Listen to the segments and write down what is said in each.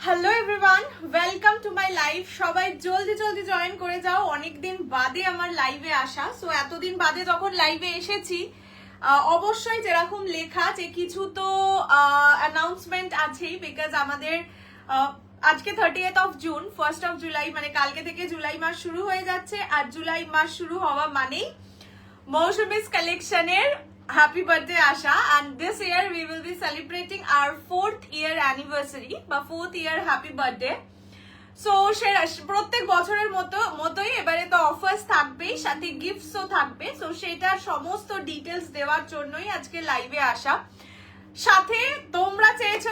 Hello everyone, welcome to my live. সবাই জলদি জলদি জয়েন করে যাও। অনেকদিন বাদে আমার লাইভে আসা, সো এতদিন বাদে যখন লাইভে এসেছি অবশ্যই যেরকম লেখা যে কিছু তো অ্যানাউন্সমেন্ট আছেই, বিকজ আমাদের আজকে 30th of June, 1st of July, মানে কালকে থেকে জুলাই মাস শুরু হয়ে যাচ্ছে। আর জুলাই মাস শুরু হওয়া মানেই মৌসুমিস কালেকশনের হ্যাপি বার্থডে আসা, and this year we will be celebrating our 4th year anniversary বা 4th year happy birthday. So প্রত্যেক বছরের মতোই এবারে তো অফার্স থাকবেই, সাথে গিফটসও থাকবে। সো সেটার সমস্ত ডিটেলস দেওয়ার জন্যই আজকে লাইভে আসা। সাথে তোমরা চেয়েছো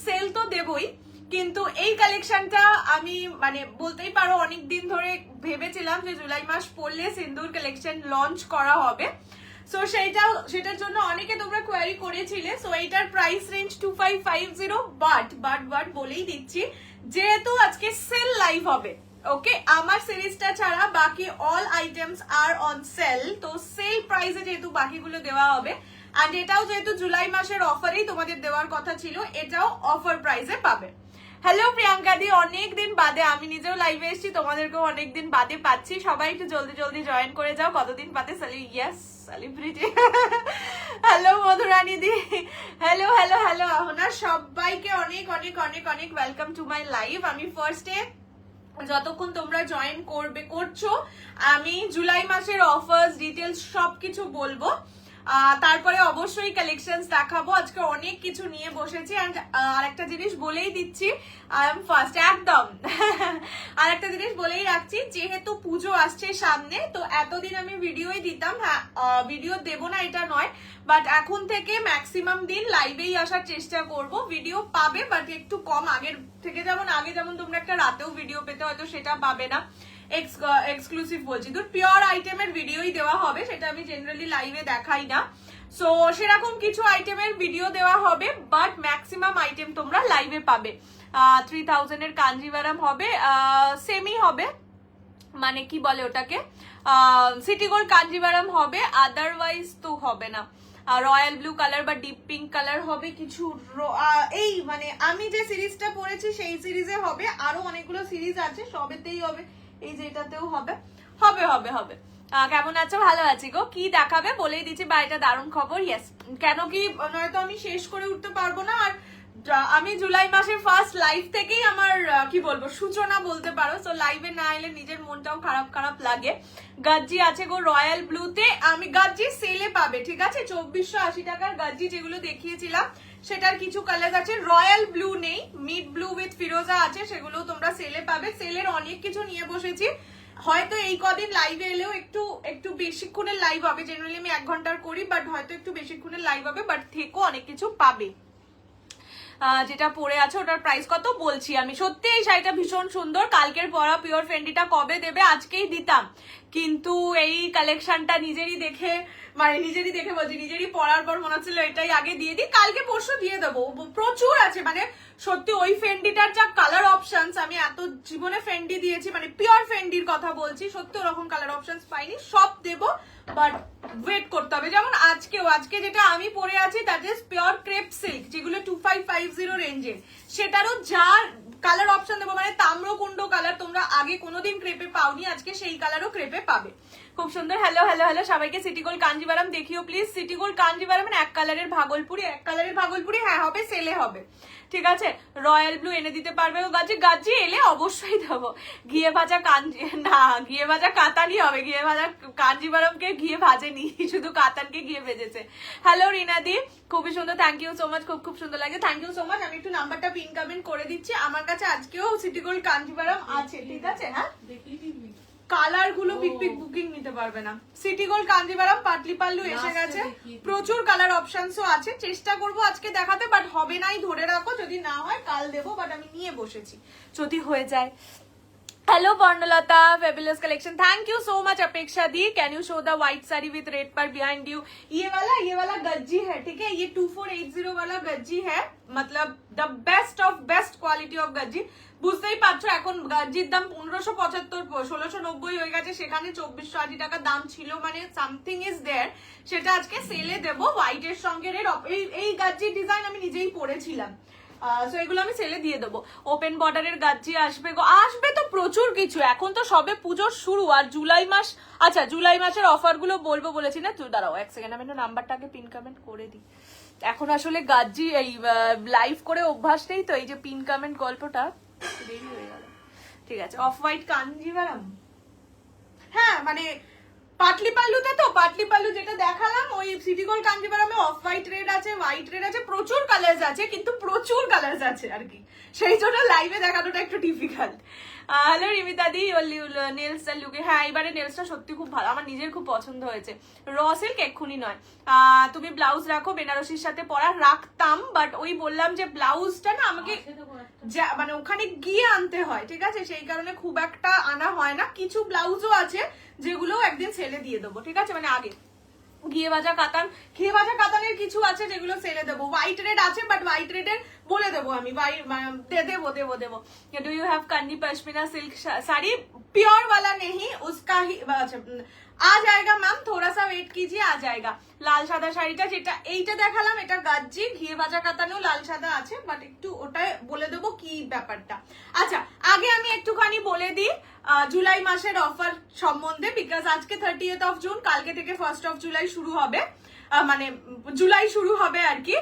সেল তো দেবই, কিন্তু এই কালেকশনটা আমি মানে বলতেই পারো অনেকদিন ধরে ভেবেছিলাম যে জুলাই মাস পড়লে সিন্দুর কালেকশন লঞ্চ করা হবে। সো সেটার জন্য অনেকে তোমরা কোয়ারি করেছিলে। সো এইটার প্রাইস রেঞ্জ 2550, বাট বলেই দিচ্ছি যেহেতু আজকে সেল লাইভ হবে, ওকে, আমার সিরিজটা ছাড়া বাকি অল আইটেমস আর অন সেল। তো সেল প্রাইসে যেহেতু বাকিগুলো দেওয়া হবে, আর এটাও যেহেতু জুলাই মাসের অফারেই তোমাদের দেওয়ার কথা ছিল, এটাও অফার প্রাইসে পাবে। হ্যালো প্রিয়াঙ্কা দি, অনেকদিন বাদে, আমি নিজেও লাইভে এসেছি, তোমাদেরকেও অনেকদিন বাদে পাচ্ছি। সবাই একটু জলদি জলদি জয়েন করে যাও। কতদিন বাদে সেলিব্রিটি। হ্যালো মধুরানী দি, হ্যালো হ্যালো হ্যালো আহনা, সবাইকে অনেক অনেক অনেক অনেক ওয়েলকাম টু মাই লাইভ। আমি ফার্স্টে যতক্ষণ তোমরা জয়েন করছো আমি জুলাই মাসের অফার্স ডিটেলস সবকিছু বলবো, তারপরে অবশ্যই কালেকশনস দেখাবো। আজকে অনেক কিছু নিয়ে বসেছি। আর একটা জিনিস বলেই দিচ্ছি, আই এম ফার্স্ট একদম। আর একটা জিনিস বলেই রাখছি, যেহেতু পুজো আসছে সামনে, তো এতদিন আমি ভিডিওই দিতাম। হ্যাঁ, ভিডিও দেবো না এটা নয়, বাট এখন থেকে ম্যাক্সিমাম দিন লাইভেই আসার চেষ্টা করব। ভিডিও পাবে বাট একটু কম আগের থেকে, আগে যেমন তোমরা একটা রাতেও ভিডিও পেতে, হয়তো সেটা পাবে না। এক্সক্লুসিভ বলছি, তো পিওর আইটেমের ভিডিওই দেওয়া হবে, সেটা আমি জেনারেলি লাইভে দেখাই না। সো সেরকম কিছু আইটেমের ভিডিও দেওয়া হবে, বাট ম্যাক্সিমাম আইটেম তোমরা লাইভে পাবে। 3000 এর কাঞ্জিভারাম হবে, সেমি হবে, মানে কি বলে ওটাকে, সিটি গোল্ড কাঞ্জিভারাম হবে, আদারওয়াইজ তো হবে না। রয়্যাল ব্লু কালার বা ডিপ পিঙ্ক কালার হবে কিছু। এই মানে আমি যে সিরিজটা পড়েছি সেই সিরিজে হবে, আরো অনেকগুলো সিরিজ আছে, সবেতেই হবে। এই যে এটাতেও হবে, হবে হবে হবে। কেমন আছো? ভালো আছি গো। কি দেখাবে বলেই দিচ্ছি, বা এটা দারুণ খবর। ইয়েস, কেন কি নয়তো আমি শেষ করে উঠতে পারবো না। আর আমি জুলাই মাসের ফার্স্ট লাইভ থেকেই আমার কি বলবো সূচনা বলতে পারো। তো লাইভে না এলে নিজের মনটাও খারাপ খারাপ লাগে। গাজ্জি আছে গো রয়্যাল ব্লুতে, আমি গাজ্জি সেলে পাবে, ঠিক আছে। 2480 টাকার গাজ্জি যেগুলো দেখিয়েছিলাম সেটার কিছু কালার আছে। রয়্যাল ব্লু নেই, মিড ব্লু উইথ ফিরোজা আছে, সেগুলো তোমরা সেলে পাবে। সেলের অনেক কিছু নিয়ে বসেছি। হয়তো এই কদিন লাইভে এলেও একটু বেশিক্ষণের লাইভ হবে। জেনারেলি আমি 1 ঘন্টার করি, বাট হয়তো একটু বেশিক্ষণের লাইভ হবে, বাট থেকেও অনেক কিছু পাবে। যেটা পরে আছে ওটার প্রাইস কত বলছি আমি। সত্যি এই শাড়িটা ভীষণ সুন্দর। কালকের পরা পিওর ফেন্ডিটা কবে দেবে, আজকেই দিতাম, কিন্তু এই কালেকশনটা নিজেরই দেখে বলছি, নিজেরই পরার পর মনে হচ্ছিল এটাই আগে দিয়ে দিই, কালকে পরশু দিয়ে দেবো। প্রচুর আছে, মানে সত্যি ওই ফেন্ডিটার যা কালার অপশনস, আমি এত জীবনে ফেন্ডি দিয়েছি, মানে পিওর ফেন্ডির কথা বলছি, সত্যি ওরকম কালার অপশনস পাইনি। সব দেবো, বাট ওয়েট করতে হবে। যেমন আজকে যেটা আমি পরে আছি that is pure crepe silk, যেগুলো 2550 রেঞ্জের, সেটারও যা কালার অপশন দেবো, মানে তাম্রকুণ্ড কালার, তোমরা আগে কোনোদিন ক্রেপে পাওনি, আজকে সেই কালারও ক্রেপে পাবে। খুব সুন্দর। হ্যালো হ্যালো হ্যালো সবাইকে। সিটি গোল্ড কাঞ্জিভারাম দেখিও প্লিজ। সিটি গোল্ড কাঞ্জিভারাম এক কালারের ভাগলপুরি, হ্যাঁ হবে, সেলে হবে, ঠিক আছে। রয়্যাল ব্লু এনে দিতে পারবে গাজি এলে অবশ্যই দেবো। ঘিয়ে ভাজা কাতানই হবে, ঘিয়ে ভাজা কাঞ্জিভারামকে ঘিয়ে ভাজেনি, শুধু কাতানকে ঘিয়ে ভেজেছে। হ্যালো রিনাদি, খুবই সুন্দর, থ্যাংক ইউ সো মাচ, খুব সুন্দর লাগে, থ্যাংক ইউ সো মাচ। আমি একটু নাম্বারটা পিন কমেন্ট করে দিচ্ছি। আমার কাছে আজকেও সিটি গোল্ড কাঞ্জিভারাম আছে, ঠিক আছে। হ্যাঁ, কালার গুলো বুকিং নিতে পারবে না। সিটি গোল্ড কাঞ্জিভারাম পাটলি পাল্লু এসে গেছে, প্রচুর কালার অপশনসও আছে। চেষ্টা করবো আজকে দেখাতে, বাট হবে নাই, ধরে রাখো, যদি না হয় কাল দেবো, বাট আমি নিয়ে বসেছি যদি হয়ে যায়। Hello Varnalata, fabulous collection, thank you so much. Apeksha दी, can you show the white sari with red पर बिहाइंड यू। ये वाला गज्जी है, ठीक है, ये 2480 वाला गज्जी है, मतलब the best of best quality of Gajji. বুঝতেই পারছো এখন গাজ্জির দাম 1575 1690 হয়ে গেছে, সেখানে 2480 টাকা দাম ছিল, মানে সামথিং ইজ দেয়ার। সেটা আজকে সেলে দেবো হোয়াইটের সঙ্গে রেড। এই গাজ্জির ডিজাইন আমি নিজেই পরেছিলাম, সো এগুলো আমি সেলে দিয়ে দেবো। ওপেন বর্ডারের গাজ্জি আসবে গো, আসবে তো প্রচুর কিছু। এখন তো সবে পুজোর শুরু, আর জুলাই মাস, আচ্ছা জুলাই মাসের অফার গুলো বলবো বলেছি না, তুই দাঁড়াও এক সেকেন্ড, আমি নাম্বারটাকে পিন কমেন্ট করে দিই। এখন আসলে গাজ্জি এই লাইভ করে অভ্যাস নেই তো, এই যে পিন কমেন্ট গল্পটা দেরি হয়ে গেল। ঠিক আছে, অফ হোয়াইট কাঞ্জিভারাম, হ্যাঁ মানে পাটলি পাল্লুতে তো, পাটলি পাল্লু যেটা দেখালাম ওই সিটি গোল্ড কাঞ্জিভারামে অফ হোয়াইট রেড আছে, হোয়াইট রেড আছে, প্রচুর কালার্স আছে, কিন্তু প্রচুর কালার্স আছে আর কি, সেই জন্য লাইভে দেখানোটা একটু ডিফিকাল্ট। হ্যালো রিমিতা দি, নেলসটা লুকে, হ্যাঁ এবারে নেলসটা সত্যি খুব ভালো, আমার নিজের খুব পছন্দ হয়েছে। র সিল্ক এক্ষুনি নয়, তুমি ব্লাউজ রাখো বেনারসির সাথে পরা, রাখতাম বাট ওই বললাম যে ব্লাউজটা না আমাকে মানে ওখানে গিয়ে আনতে হয়, ঠিক আছে, সেই কারণে খুব একটা আনা হয় না। কিছু ব্লাউজও আছে যেগুলো একদিন সেলে দিয়ে দেবো, ঠিক আছে, মানে আগে ঘিয়ে ভাজা কাতানের কিছু আছে যেগুলো সেলে দেবো। হোয়াইট রেড আছে বাট হোয়াইট রেডের বলে দেবো আমি, দেবো। Do you have Kandi pashmina silk sari? Pure वाला नहीं, उसका ही आ जाएगा मैम, थोड़ा सा वेट कीजिए, आ जाएगा। লাল সাদা শাড়িটা যেটা এইটা দেখালাম, এটা গাজ্জি ঘিয়ে ভাজা কাতানেও লাল সাদা আছে, বাট একটু ওটাই বলে দেবো কি ব্যাপারটা। আচ্ছা আগে আমি একটুখানি বলে দিই জুলাই মাসের অফার সম্বন্ধে, বিকজ আজকে 30th of June, কালকে থেকে 1st of July শুরু হবে, মানে জুলাই শুরু হবে আর কি।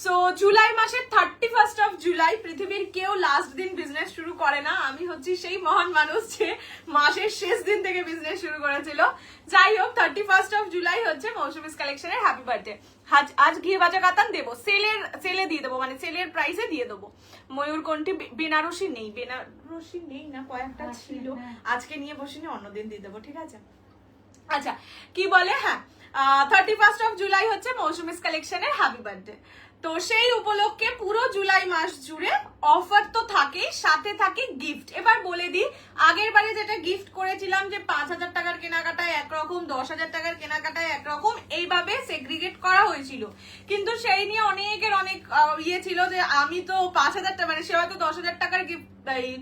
সো জুলাই মাসের 31st of July, পৃথিবীর কেউ লাস্ট দিন বিজনেস শুরু করে না, আমি হচ্ছি সেই মহান মানুষ যে মাসের শেষ দিন থেকে বিজনেস শুরু করেছিল। যাই হোক 31st of July হচ্ছে মৌসুমিস কালেকশনের হ্যাপি বার্থডে। আজ ঘিয়ে ভাজা কাতান দেবো, সেলে দিয়ে দেবো, মানে সেলের প্রাইসে দিয়ে দেবো। ময়ূরকণ্ঠী বেনারসি নেই না, কয়েকটা ছিল, আজকে নিয়ে বসিনি, অন্যদিন দিয়ে দেবো, ঠিক আছে। আচ্ছা কি বলে, হ্যাঁ 31st of July হচ্ছে মৌসুমিস কালেকশনের হ্যাপি বার্থডে, তো সেই উপলক্ষে পুরো জুলাই মাস জুড়ে অফার তো থাকেই, সাথে থাকে গিফট। এবার বলে দিই, আগের বারে যেটা গিফট করেছিলাম যে 5,000 টাকার কেনাকাটায় একরকম, 10,000 টাকার কেনাকাটায় একরকম, এইভাবে সেগ্রিগেট করা হয়েছিল, কিন্তু সেই নিয়ে অনেকের অনেক ইয়ে ছিল যে আমি তো 5,000 টাকা, মানে সে হয়তো 10,000 টাকার গিফট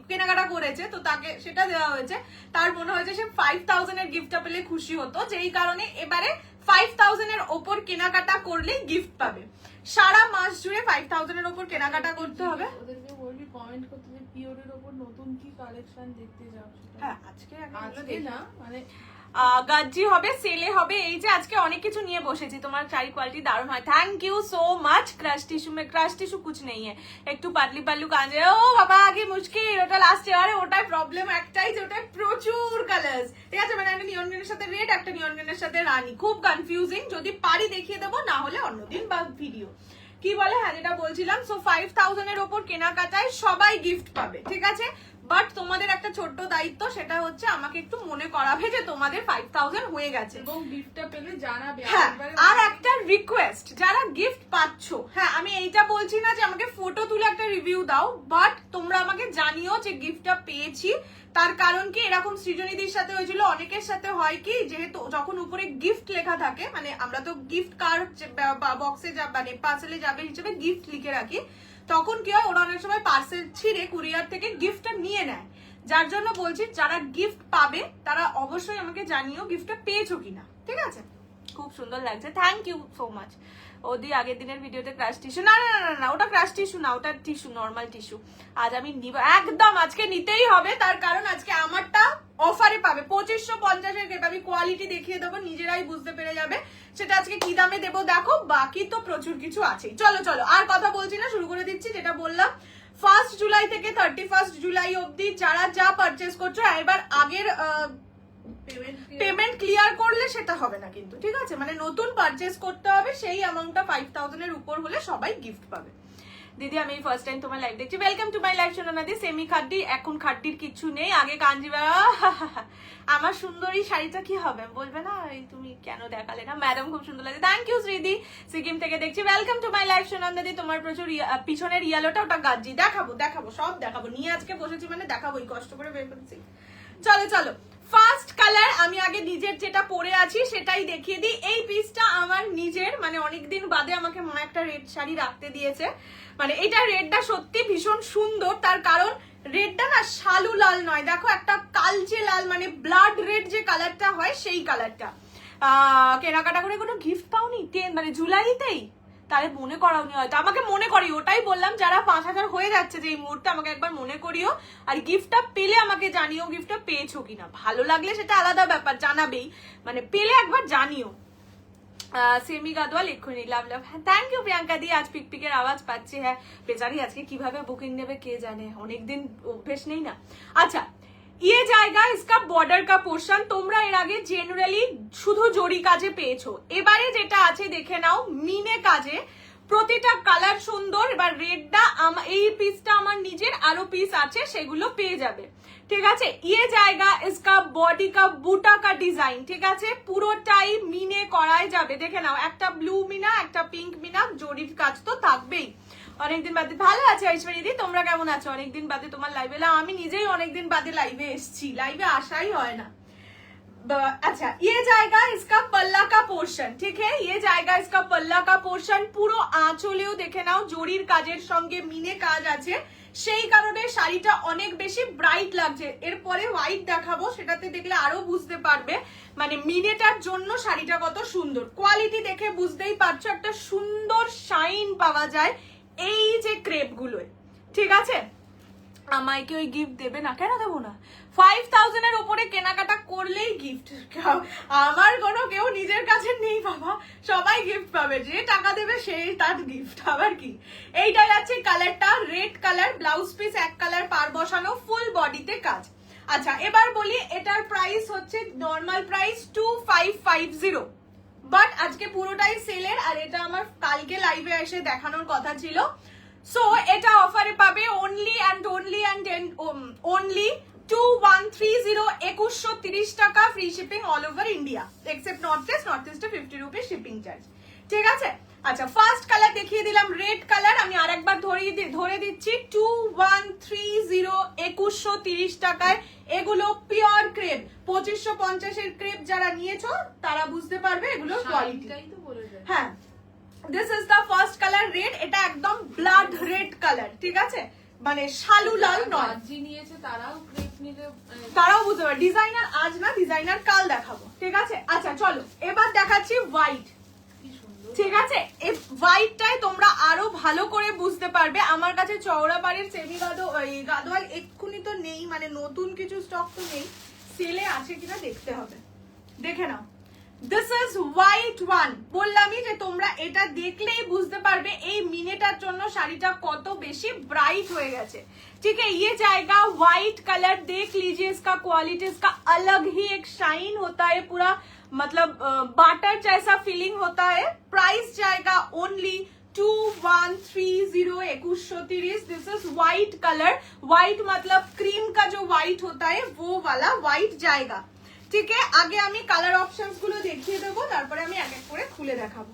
কেনাকাটা করেছে, তো তাকে সেটা দেওয়া হয়েছে, তার মনে হয়েছে সে 5,000 এর গিফটটা পেলে খুশি হতো, যেই কারণে এবারে 5,000 এর ওপর কেনাকাটা করলেই গিফট পাবে। সারা মাস জুড়ে 5,000 এর ওপর কেনাকাটা করতে হবে। ওদেরকে বলবি কমেন্ট করতে যে পিওরের ওপর নতুন কি কালেকশন দেখতে যাও। হ্যাঁ আজকে না মানে গাজ্জি হবে, সেলে হবে, এই যে আজকে অনেক কিছু নিয়ে বসেছি, তোমার শাড়ি কোয়ালিটি দারুণ হয়, thank you so much. Crush tissue কুছ নেই একটু পাতলি পাল্লু কাঁদে, ও বাবা আগে মুশকিল, ওটা লাস্ট ইয়ারে, ওটাই প্রবলেম একটাই যে ওটাই প্রচুর কালার্স, ঠিক আছে, মানে একটা নিয়ন গ্রিনের সাথে রেড, একটা নিয়ন গ্রিনের সাথে রানী, খুব কনফিউজিং, যদি পারি দেখিয়ে দেবো, না হলে অন্যদিন বা ভিডিও। কি বলে, হ্যাঁ যেটা বলছিলাম, সো 5,000 এর ওপর কেনাকাটায় সবাই গিফট পাবে, ঠিক আছে, বাট তোমাদের একটা ছোট্ট দায়িত্ব, সেটা হচ্ছে আমাকে একটু মনে করাবে যে তোমাদের 5,000 হয়ে গেছে, এবং গিফটটা পেলে জানাবে। হ্যাঁ আর একটা রিকোয়েস্ট, যারা গিফট পাচ্ছ, হ্যাঁ আমি এইটা বলছি না যে আমাকে ফটো তুলে একটা রিভিউ দাও, বাট তোমরা আমাকে জানিও যে গিফটটা পেয়েছি। তার কারণ কি, এরকম সৃজনীদির সাথে হয়েছিল, অনেকের সাথে হয় কি, যেহেতু যখন উপরে গিফট লেখা থাকে, মানে আমরা তো গিফট কার্ড বক্সে মানে পার্সেলে যাবে হিসেবে গিফট লিখে রাখি, তখন কি হয়, ওরা অনেক সময় পার্সেল ছিঁড়ে কুরিয়ার থেকে গিফটটা নিয়ে নেয়, যার জন্য বলছি যারা গিফট পাবে তারা অবশ্যই আমাকে জানিও গিফটটা পেয়েছো কিনা, ঠিক আছে। খুব সুন্দর লাগছে, থ্যাংক ইউ সো মাচ। ওদি আগের দিনের ভিডিওতে ক্রাশ টিস্যু, না ওটা ক্রাশ টিস্যু না, ওটা টিস্যু, নর্মাল টিস্যু। আজ আমি নিব একদম, আজকে নিতেই হবে, তার কারণ আজকে আমারটা অফারে পাবে 2550 এর, আমি কোয়ালিটি দেখিয়ে দেবো, নিজেরাই বুঝতে পেরে যাবে সেটা আজকে কি দামে দেবো, দেখো বাকি তো প্রচুর কিছু আছেই। চলো আর কথা বলছি না, শুরু করে দিচ্ছি। যেটা বললাম 1st জুলাই থেকে 31st জুলাই অবধি যারা যা পারচেস করছো, এবার আগের পেমেন্ট ক্লিয়ার করলে সেটা হবে না কিন্তু, ঠিক আছে, মানে নতুন পারচেস করতে হবে, সেই অ্যামাউন্টটা 5,000 এর উপর হলে সবাই গিফট পাবে। দিদি আমি ফার্স্ট টাইম তোমার লাইভ দেখছি, ওয়েলকাম টু মাই লাইভ। সোনাদি সেমি খাড্ডি, এখন খাড্ডির কিছু নেই, আগে কাঞ্জিবা। আমার সুন্দরী শাড়িটা কি হবে বলবে না, তুমি কেন দেখালে না, ম্যাডাম খুব সুন্দর লাগছে, থ্যাংক ইউ শ্রীদি, সিকিম থেকে দেখছি, ওয়েলকাম টু মাই লাইভ। সোনাদি তোমার প্রচুর পিছনের ইয়ালোটা, ওটা গাজ্জি, দেখাবো সব দেখাবো, নিয়ে আজকে বসেছি মানে দেখাবো, কষ্ট করে বের করেছি। চলো ফার্স্ট কালার, আমি আগে নিজের যেটা পরে আছি সেটাই দেখিয়ে দিই। এই পিসটা আমার নিজের, মানে অনেকদিন বাদে আমাকে মা একটা রেড শাড়ি রাখতে দিয়েছে, মানে এটা রেডটা সত্যি ভীষণ সুন্দর, তার কারণ রেডটা না শালু লাল নয়, দেখো একটা কালচে লাল, মানে ব্লাড রেড যে কালারটা হয় সেই কালারটা। কেনাকাটা করে কোনো গিফট পাওনি মানে জুলাইতেই, তাহলে মনে করাওনি হয়তো, আমাকে মনে করিও, ওটাই বললাম যারা 5,000 হয়ে যাচ্ছে যে এই মুহূর্তে আমাকে একবার মনে করিও, আর গিফটটা পেলে আমাকে জানিও গিফটটা পেয়েছো কিনা। ভালো লাগলে সেটা আলাদা ব্যাপার, জানাবেই, মানে পেলে একবার জানিও। সেমি গাদওয়াল এক্ষুনি লাভ লাভ, হ্যাঁ থ্যাংক ইউ প্রিয়াঙ্কা দি। আজ পিকপিকের আওয়াজ পাচ্ছি, হ্যাঁ বেচারি আজকে কিভাবে বুকিং নেবে কে জানে, অনেকদিন অভ্যেস নেই না। আচ্ছা, ये जाएगा इसका बॉर्डर का पोर्शन, তোমরা এর আগে জেনারেলি শুধু জরি কাজে পেয়েছো, এবারে যেটা আছে দেখে নাও মিনে কাজে, প্রতিটা কালার সুন্দর। এবার রেডটা এই পিসটা আমার নিজের, আরো পিস আছে সেগুলো পেয়ে যাবে, ঠিক আছে। ये जाएगा इसका बॉडी का बूटा का डिजाइन, ঠিক আছে, পুরোটাই মিনে করাই যাবে। দেখে নাও, একটা ব্লু মিনা, একটা পিঙ্ক মিনা, জরির কাজ তো থাকবেই। অনেকদিন বাদে, ভালো আছে ঐশ্বরী দি, তোমরা কেমন আছো? অনেকদিন বাদে তোমার লাইভে এলাম, আমি নিজেই অনেকদিন বাদে লাইভে এসেছি, লাইভে আসাই হয় না। अच्छा, ये जाएगा इसका पल्ला का पोर्शन, ठीक है, ये जाएगा इसका पल्ला का पोर्शन। পুরো আঁচলেও দেখে নাও জরির কাজের সঙ্গে মিনে কাজ আছে, সেই কারণে শাড়িটা অনেক বেশি ব্রাইট লাগছে। এরপরে হোয়াইট দেখাবো, সেটাতে দেখলে আরো বুঝতে পারবে মানে মিনেটার জন্য শাড়িটা কত সুন্দর। কোয়ালিটি দেখে বুঝতেই পারছো, একটা সুন্দর শাইন পাওয়া যায় এই যে ক্রেপ গুলোয়, ঠিক আছে। আমায় কি ওই গিফট দেবে না? কেন দেবো না? 5,000 এর উপরে কেনাকাটা করলেই গিফট, আমার কোনো কেউ নিজের কাছে নেই বাবা, সবাই গিফট পাবে, যে টাকা দেবে সেই তার গিফট, আবার কি। এইটাই আছে কালারটা, রেড কালার, ব্লাউজ পিস এক কালার পার বসানো, ফুল বডিতে কাজ। আচ্ছা, এবার বলি এটার প্রাইস হচ্ছে নর্মাল প্রাইস 2550, বাট আজকে পুরোটাই সেলের, আর এটা আমার কালকে লাইভে এসে দেখানোর কথা ছিল। সো এটা অফারে পাবে অনলি অ্যান্ড অনলি 2130, 2130 টাকা, free shipping all over India except north ইস্টে 50 রুপিস শিপিং চার্জ, ঠিক আছে। আচ্ছা, ফার্স্ট কালার দেখিয়ে দিলাম রেড কালার, আমি আরেকবার ধরে দিচ্ছি 2130, 2130 টাকায়। এগুলো পিওর ক্রেপ, 2550 এর ক্রেপ যারা নিয়েছো তারা বুঝতে পারবে এগুলোর কোয়ালিটি। হ্যাঁ, this is the first colour red, এটা একদম ব্লাড রেড কালার, ঠিক আছে, মানে শালু লাল নয়, নিয়েছে তারাও ক্রেপ নিলে তারাও বুঝতে পারবে। ডিজাইনার আজ না, ডিজাইনার কাল দেখাবো, ঠিক আছে। আচ্ছা চলো, এবার দেখাচ্ছি হোয়াইট, ঠিক আছে। এই হোয়াইটটাই তোমরা আরো ভালো করে বুঝতে পারবে। আমার কাছে চওড়াপাড়ির সেমি গাদোয়াল এক্ষুনি তো নেই, মানে নতুন কিছু স্টক তো নেই, সেলে আছে কিনা দেখতে হবে, দেখে নাও। দিস ইজ হোয়াইট ওয়ান, বললামই যে তোমরা এটা দেখলেই বুঝতে পারবে এই মিনেটার জন্য শাড়িটা কত বেশি ব্রাইট হয়ে গেছে, ठीक है। ये जाएगा व्हाइट कलर, देख लीजिए इसका क्वालिटी, इसका अलग ही एक शाइन होता है, पूरा मतलब बाटर जैसा फीलिंग होता है। प्राइस जाएगा only 2130, 2130। This is white colour, white मतलब क्रीम का जो व्हाइट होता है वो वाला व्हाइट जाएगा, ঠিক আছে। আগে আমি কালার অপশনস গুলো দেখিয়ে দেবো, তারপরে আমি এক এক করে খুলে দেখাবো।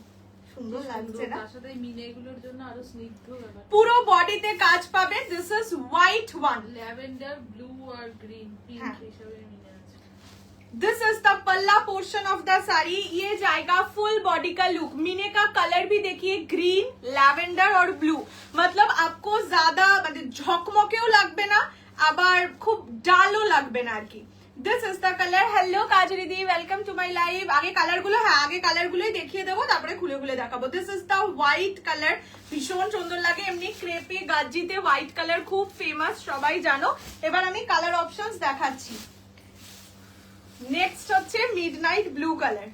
সুন্দর লাগছে না? তার সাথে মিনেগুলোর জন্য আরো স্নিগ্ধ ব্যাপার, পুরো বডিতে কাজ পাবে। This is white one, lavender, blue আর গ্রিন, পিঙ্ক হিসেবে মিনে আছে। दिस इज द पल्ला पोर्शन ऑफ द साड़ी, ये जाएगा फुल बॉडी का लुक। मीने का कलर भी देखिए, ग्रीन, लैवेंडर और ब्लू, मतलब आपको ज्यादा मतलब झकमकेও লাগবে না, আবার খুব ডালও লাগবে না আর কি। This is the colour. Hello Kajari the, welcome to my live. আগে কালার গুলো, হ্যাঁ আগে কালার গুলোই দেখিয়ে দেবো, তারপরে খুলে খুলে দেখাবো। This is the white colour, ভীষণ সুন্দর লাগে, এমনি ক্রেপে গাজিতে হোয়াইট কালার খুব ফেমাস, সবাই জানো। এবার আমি কালার অপশনস দেখাচ্ছি। নেক্সট হচ্ছে মিডনাইট ব্লু কালার,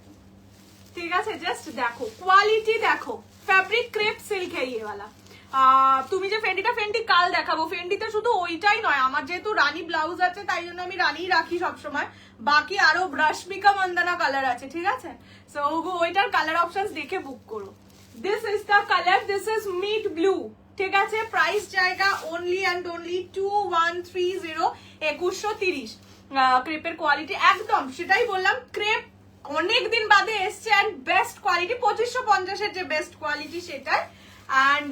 ঠিক আছে। জাস্ট দেখো কোয়ালিটি, দেখো ফ্যাব্রিক ক্রেপ সিল্ক है ये वाला। তুমি যে ফেন্ডি কাল দেখাবো, ফেন্ডিতে শুধু ওইটাই নয়, আমার যেহেতু রানী ব্লাউজ আছে তাই জন্য আমি রানী রাখি সবসময়, বাকি আরো রশ্মিকা মন্দানা কালার আছে, ঠিক আছে। সো ওইটার কালার অপশনস দেখে বুক করো। This is the colour, this is mid blue, ঠিক আছে। প্রাইস জায়গা অনলি অ্যান্ড অনলি 2130, 2130। ক্রেপের কোয়ালিটি একদম, সেটাই বললাম, ক্রেপ অনেকদিন বাদে এসছে অ্যান্ড বেস্ট কোয়ালিটি, 2550 যে বেস্ট কোয়ালিটি সেটাই। অ্যান্ড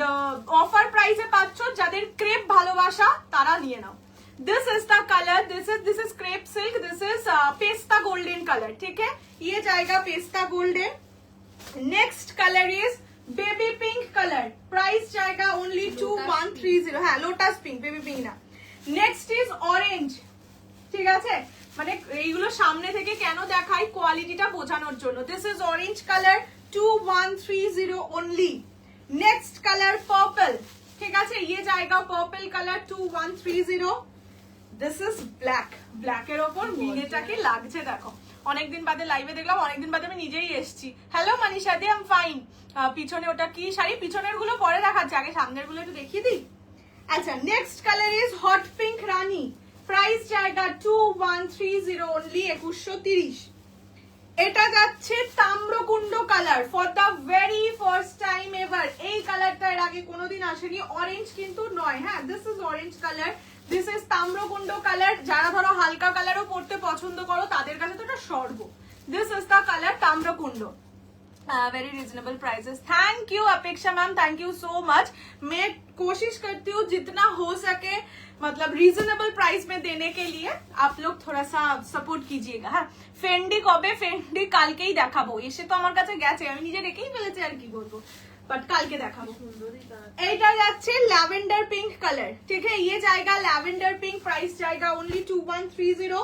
অফার প্রাইসে পাচ্ছ, যাদের ক্রেপ ভালোবাসা তারা নিয়ে নাও। This is the colour, this is crepe silk, this is पेस्ता गोल्डन कलर, ठीक है। ये जाएगा पेस्ता golden. Next colour is baby pink colour, price जाएगा ओनली 2130, হ্যাঁ লোটাস পিঙ্ক, বেবি পিঙ্ক না। নেক্সট ইজ অরেঞ্জ, ঠিক আছে, মানে এইগুলো সামনে থেকে কেন দেখাই, কোয়ালিটিটা বোঝানোর জন্য। This is orange colour, 2130 only. Next colour purple, ठीक है, ये जाएगा purple colour 2130। This is black, ব্ল্যাকের ওপর মিনেটাকে লাগছে দেখো। অনেকদিন বাদে লাইভে দেখলাম, অনেকদিন বাদে আমি নিজেই এসেছি। Hello Manisha the, I am fine. পিছনে ওটা কি শাড়ি? পিছনের গুলো পরে দেখাচ্ছে, আগে সামনের গুলো একটু দেখিয়ে দিই। আচ্ছা, next colour is hot pink রানী, প্রাইস জায়গা 2130 অনলি 2130। এটা যাচ্ছে তাম্রকুণ্ড colour, for the very first time ever. এই কালারটা এর আগে কোনোদিন আসেনি, অরেঞ্জ কিন্তু নয়, হ্যাঁ, this is orange colour, this is তাম্রকুণ্ড কালার। যারা ধরো হালকা কালারও পড়তে পছন্দ করো তাদের কাছে তো এটা স্বর্গ। দিস ইজ দ্য কালার তাম্রকুণ্ড, very reasonable prices. Thank you Apeksha ma'am, thank you so much. मैं कोशिश करती हूँ जितना हो सके मतलब रिजनेबल प्राइस में देने के लिए, आप लोग थोड़ा सा सपोर्ट कीजिएगा। হ্যাঁ, ফেন্ডি কবে? ফেন্ডি কালকেই দেখাবো, এসে তো আমার কাছে গেছে, আমি নিজে রেখেই ফেলেছি, আর কি বলবো, বাট কালকে দেখাবো। এইটা যাচ্ছে ল্যাভেন্ডার পিঙ্ক কালার, ঠিক है, ये जाएगा ল্যাভেন্ডার পিঙ্ক, प्राइस जाएगा only 2130।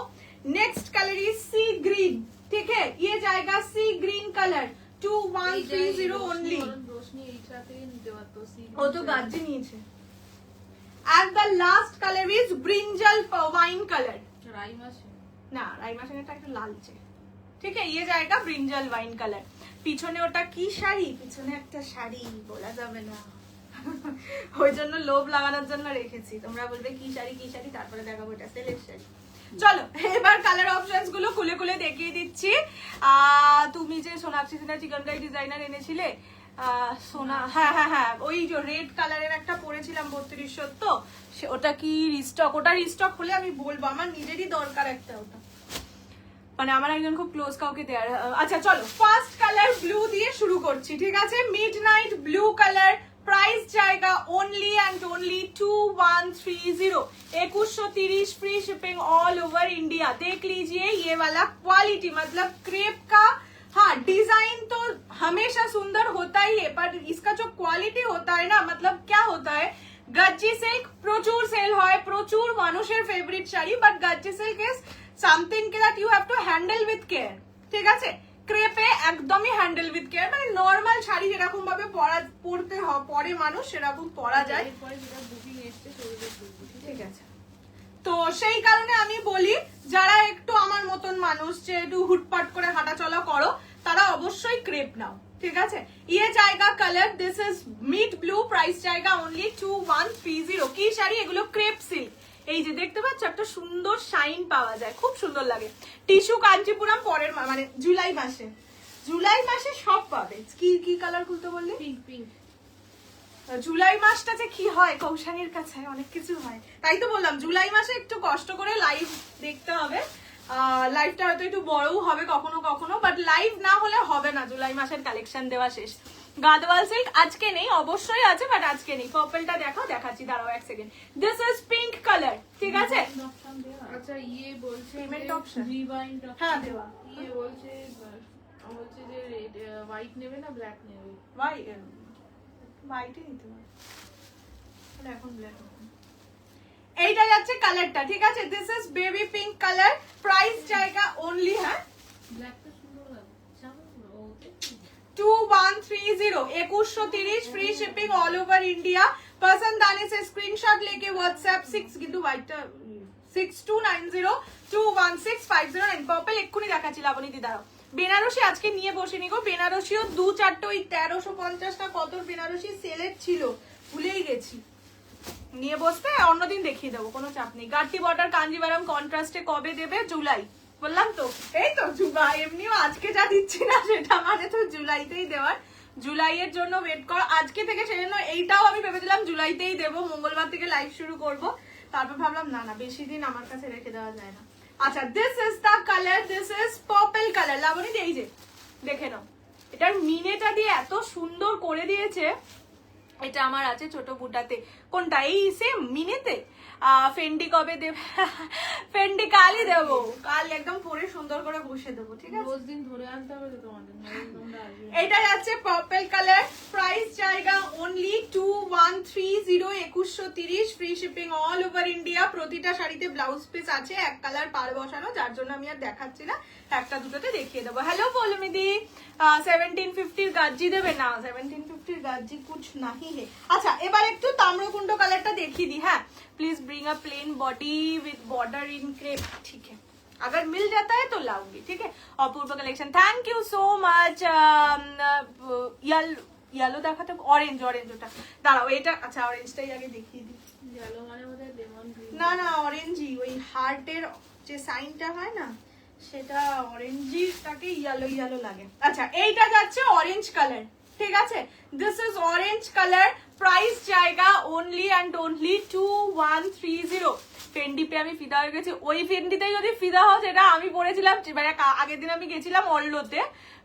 Next colour is sea green, ठीक है, ये जाएगा सी ग्रीन कलर 2130 ओनली। ও তো গাজ্জি নিয়েছে। And the last color is brinjal wine color, না রাইমাসেরটা একটু লালচে, ঠিক है, ये जाएगा ब्रिंजल वाइन कलर। পিছনে ওটা কি শাড়ি? পিছনে একটা শাড়ি, বলা যাবে না, ওই জন্য লোভ লাগানোর জন্য রেখেছি। তোমরা বলবে কি শাড়ি কি শাড়ি, তারপরে দেখাবো এটা সেলের শাড়ি। চলো এবার কালার অপশনস গুলো খুলে খুলে দেখিয়ে দিচ্ছি। তুমি যে সোনাক্ষী সিনহা চিকনকারি ডিজাইনার এনেছিলে, সোনা, হ্যাঁ হ্যাঁ হ্যাঁ, ওই যে রেড কালারের একটা পরেছিলাম 3200, তো ওটা কি রিস্টক? ওটা রিস্টক হলে আমি বলবো, আমার নিজেরই দরকার একটা, ওটা মানে আমার একজন খুব ক্লোজ কাউকে দেয়ার। আচ্ছা চলো, ফার্স্ট কালার ব্লু দিয়ে শুরু করছি, ঠিক আছে, মিডনাইট ব্লু কালার, प्राइस जाएगा only and only 2130, 2130, free shipping all over India. देख लीजिए ये वाला क्वालिटी, मतलब क्रेप का, हाँ डिजाइन तो हमेशा सुंदर होता ही है, पर इसका जो क्वालिटी होता है ना, मतलब क्या होता है, गज्जी सिल्क प्रचुर सेल হয়, প্রচুর মানুষের ফেভারিট শাড়ি, but Gajji silk is something that you have to handle with care, ঠিক আছে। ক্রেপে একদমই হ্যান্ডেল উইথ কেয়ার, মানে নর্মাল শাড়ি যেরকম ভাবে পরে মানুষ সেরকম পরা যায়, ঠিক আছে। তো সেই কারণে আমি বলি, যারা একটু আমার মতন মানুষ, যে একটু হুটপাট করে হাঁটাচলা করো, তারা অবশ্যই ক্রেপ নাও, ঠিক আছে। ये जाएगा colour, this is mid blue, price जाएगा ओनली 2130। কি শাড়ি এগুলো? Crepe silk. এই যে দেখতে পাচ্ছ, একটা সুন্দর শাইন পাওয়া যায়, খুব সুন্দর লাগে। টিস্যু কাঞ্চিপুরম পরের মানে জুলাই মাসে সব পাবে। কি কি কালার খুলতে বললি? Pink pink. জুলাই মাসটা যে কি হয়, কৌশানীর কাছে অনেক কিছু হয়, তাই তো বললাম জুলাই মাসে একটু কষ্ট করে লাইভ দেখতে হবে। লাইভটা হয়তো একটু বড়ও হবে কখনো কখনো, বাট লাইভ না হলে হবে না, জুলাই মাসের কালেকশন দেওয়া শেষ। গাদওয়াল সিল্ক আজকে নেই, অবশ্যই আছে বাট আজকে নেই। পার্পলটা দেখাচ্ছি, দাঁড়াও এক second. This is pink colour, ঠিক আছে। আচ্ছা ইয়ে বলছে পেমেন্ট অপশন, রিওয়াইন্ড অপশন, হ্যাঁ দেওয়া। ইয়ে বলছে যে হোয়াইট নেবে না ব্ল্যাক নেবে? হোয়াইটই নিতে পারো, এখন ব্ল্যাক। এইটা যাচ্ছে কালারটা, ঠিক আছে, this is baby pink colour, price जाएगा ओनली, হ্যাঁ ব্ল্যাকটা সুন্দর লাগে, 2130, 2130, free shipping all over India. पसंद आने से स्क्रीनशॉट लेके व्हाट्सएप 6 কিন্তু হোয়াইটটা 6290216509। পার্পল এক্ষুনি দেখাচ্ছি, লাবণী দি দাঁড়াও। বেনারসি আজকে নিয়ে বসিনি গো, বেনারসিও 2-4টে ওই 1350 না কত বেনারসি সেলের ছিল, ভুলেই গেছি, নিয়ে বসতে অন্যদিন দেখিয়ে দেবো, কোনো চাপ নেই। গাটি বর্ডার কাঞ্জিভারাম কন্ট্রাস্টে কবে দেবে? জুলাই, বললাম তো, এই তো জুলাই। এমনিও আজকে যা দিচ্ছি না সেটা মানে তো জুলাইতেই দেওয়ার, জুলাইয়ের জন্য ওয়েট কর আজকে থেকে, সেজন্য এইটাও আমি ভেবেছিলাম জুলাইতেই দেবো, মঙ্গলবার থেকে লাইভ শুরু করব, তারপর ভাবলাম না না বেশি দিন আমার কাছে রেখে দেওয়া যায় না। আচ্ছা, this is the colour, this is purple colour. Laboni এই যে দেখে নাও, এটার মিনেটা দিয়ে এত সুন্দর করে দিয়েছে। এটা আমার আছে ছোট বুটাতে। কোনটা? এই সেম মিনেতে। ফেন্ডি কবে দেবে? ফেন্ডি কালই দেবো, কাল একদম পরে সুন্দর করে বসে দেবো, ঠিক আছে। 10 দিন ধরে আনতে হবে তো তোমাদের, এটা যাচ্ছে পার্পল কালার, প্রাইস जाएगा only 2130। 2130 free shipping all over India. প্রতিটা শাড়িতে ব্লাউজ পিস আছে, এক কালার পার বসানো, যার জন্য আমি আর দেখাচ্ছি না, একটা দুটোতে দেখিয়ে দেবো। হ্যালো পৌলমিদি, 1750 গাজ্জি দেবে না? 1750 গাজ্জি কুছ নাহি হে। আচ্ছা এবার একটু তাম্রকুণ্ড কালারটা দেখিয়ে দিই। হ্যাঁ, please bring a plain body with border in crepe. ठीक है, अगर मिल जाता है तो लाऊंगी। ठीक है, Apurva collection, thank you so much. Yellow দেখাতে, অরেঞ্জ, অরেঞ্জ ওটা দাঁড়াও, এটা আচ্ছা অরেঞ্জটাই আগে দেখিয়ে দিই। ইয়েলো মানে বোধহয় লেমন গ্রিন। না না, অরেঞ্জই, ওই হার্টের যে সাইনটা হয় না, সেটা অরেঞ্জটাকে ইয়েলো ইয়েলো লাগে। আচ্ছা এইটা যাচ্ছে অরেঞ্জ কালার, ঠিক আছে, this is orange colour. Price জায়গা অনলি অ্যান্ড অনলি 2130। ফেন্ডি পে আমি ফিদা হয়ে গেছি। ওই ফেন্ডিতেই যদি ফিদা হও, যেটা আমি পরেছিলাম, মানে আগের দিন আমি গেছিলাম অল্লোতে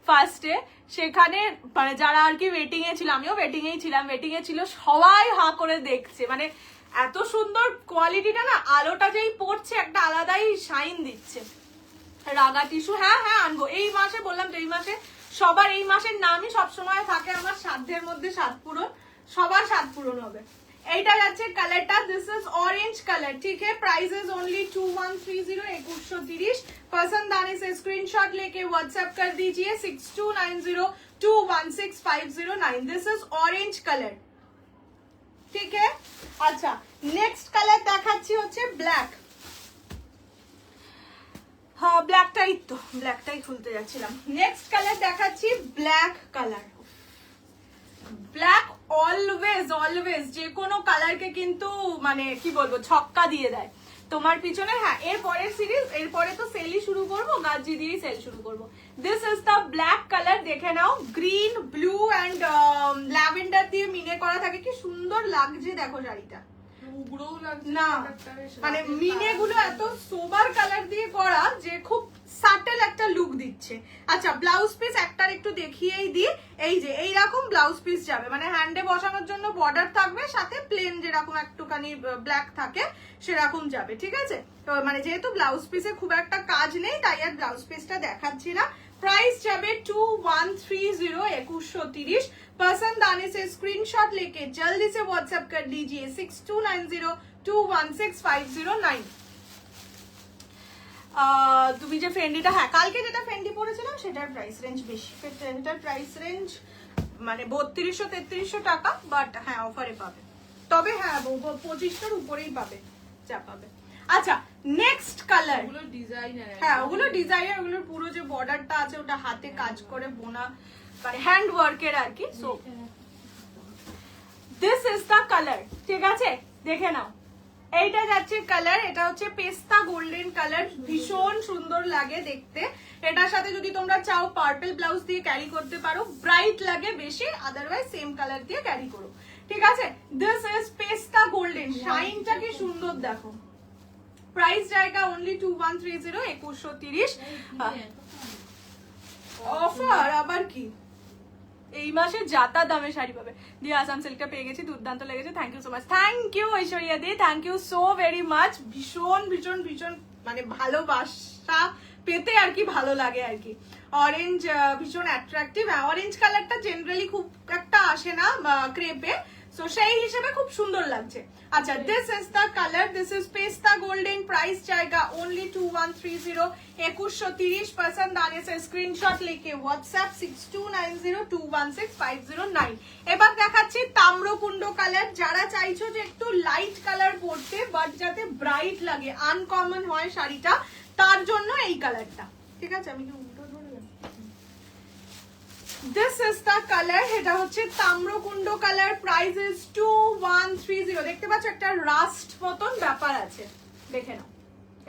ফার্স্টে, সেখানে মানে যারা আর কি ওয়েটিং এ ছিল, আমিও ওয়েটিং এই ছিলাম, ওয়েটিং এ ছিল, সবাই হা করে দেখছে, মানে এত সুন্দর কোয়ালিটিটা না, আলোটা যেই পড়ছে একটা আলাদাই শাইন দিচ্ছে। রাগা টিস্যু, হ্যাঁ হ্যাঁ আনবো এই মাসে, বললাম তো এই মাসে সবার, এই মাসের নামই সবসময় থাকে আমার সাধ্যের মধ্যে সাত পূরণ, সবার সাত পূরণ হবে। এইটা যাচ্ছে কালারটা, দিস ইজ ऑरेंज कलर। ठीक है, प्राइस इज ओनली 2130, 2130। पसंद आने से स्क्रीनशॉट लेके व्हाट्सएप कर दीजिए 6290216509। This is orange colour. ठीक है, अच्छा नेक्स्ट कलर দেখাচ্ছি হচ্ছে ব্ল্যাক। হ্যাঁ ব্ল্যাকটাই তো, ব্ল্যাকটাই খুলতে যাচ্ছিলাম। নেক্সট কালার দেখাচ্ছি black colour. Black always always যে কোনো কালারকে কিন্তু মানে কি বলবো ছক্কা দিয়ে দেয় তোমার পিছনে। হ্যাঁ, এরপরের সিরিজ, এরপরে তো সেলই শুরু করবো, গাজ্জি দিয়েই সেল শুরু করবো। This is the black colour, দেখে নাও, গ্রিন ব্লু অ্যান্ড ল্যাভেন্ডার দিয়ে মিনে করা থাকে, কি সুন্দর লাগছে দেখো শাড়িটা। উগ্রও লাগছে না মানে মিনে গুলো এত সোবার কালার দিয়ে করা যে খুব সাটেল একটা লুক দিচ্ছে। আচ্ছা ব্লাউজ পিস একটার একটু দেখিয়েই দিই, এই যে এইরকম ব্লাউজ পিস যাবে, মানে হ্যান্ডে বসানোর জন্য বর্ডার থাকবে, সাথে প্লেন যেরকম একটুখানি ব্ল্যাক থাকে সেরকম যাবে। ঠিক আছে, তো মানে যেহেতু ব্লাউজ পিসে খুব একটা কাজ নেই, তাই আর ব্লাউজ পিসটা দেখাচ্ছি না। प्राइस যাবে 2130, 2130। पसंद आने से स्क्रीनशॉट लेके जल्दी से व्हाट्सएप कर दीजिए 6290216509। তুমি যে ফেন্ডিটা, হ্যাঁ কালকে যেটা ফেন্ডি পরেছিলাম সেটার প্রাইস রেঞ্জ বেশি, সেটার প্রাইস রেঞ্জ মানে 3200-3300 টাকা, বাট হ্যাঁ অফারে পাবে, তবে হ্যাঁ 2500-র উপরেই পাবে যা পাবে। আচ্ছা নেক্সট কালার, ওগুলো ডিজাইনার, হ্যাঁ ওগুলো ডিজাইনার, ওগুলোর পুরো যে বর্ডারটা আছে ওটা হাতে কাজ করে বোনা, মানে হ্যান্ড ওয়ার্কের আর কি। So this is the colour, ঠিক আছে দেখে নাও। এইটা যাচ্ছে কালার, এটা হচ্ছে পেস্তা গোল্ডেন কালার, ভীষণ সুন্দর লাগে দেখতে। এটার সাথে যদি তোমরা চাও পার্পল ব্লাউজ দিয়ে ক্যারি করতে পারো, ব্রাইট লাগে বেশি, আদারওয়াইজ সেম কালার দিয়ে ক্যারি করো। ঠিক আছে, দিস ইজ পেস্তা গোল্ডেন, শাইনটা কি সুন্দর দেখো। প্রাইস জায়গা অনলি 2130, 2130। অফার আবার কি, এই মাসে যাতা দামে শাড়ি পাবে। দিয়ে আসাম সিল্কটা পেয়ে গেছি, দুর্দান্ত লেগেছে, thank you so much. Thank you Aishwarya দি, thank you so very much. ভীষণ ভীষণ ভীষণ মানে ভালোবাসা পেতে আর কি ভালো লাগে আর কি। অরেঞ্জ ভীষণ অ্যাট্রাকটিভ, অরেঞ্জ কালারটা জেনারেলি খুব একটা আসে না ক্রেপে, সো সেই হিসেবে খুব সুন্দর লাগছে। আচ্ছা this is the colour, this is পেস্তা গোল্ডেন। प्राइस जाएगा ओनली 2130, 2130। पसंद आने से स्क्रीनशॉट लेके व्हाट्सएप 6290216509। এবার দেখাচ্ছি তাম্রকুণ্ড কালার। যারা চাইছো যে একটু লাইট কালার পরতে বাট যাতে ব্রাইট লাগে, আনকমন হয় শাড়িটা, তার জন্য এই কালারটা। ঠিক আছে, আমি কি উল্টো ধরলাম? দিস ইজ দ্য কালার, এটা হচ্ছে তাম্রকুণ্ড কালার। Price is 2130। দেখতে পাচ্ছ একটা রাস্ট মতন ব্যাপার আছে, দেখে নাও।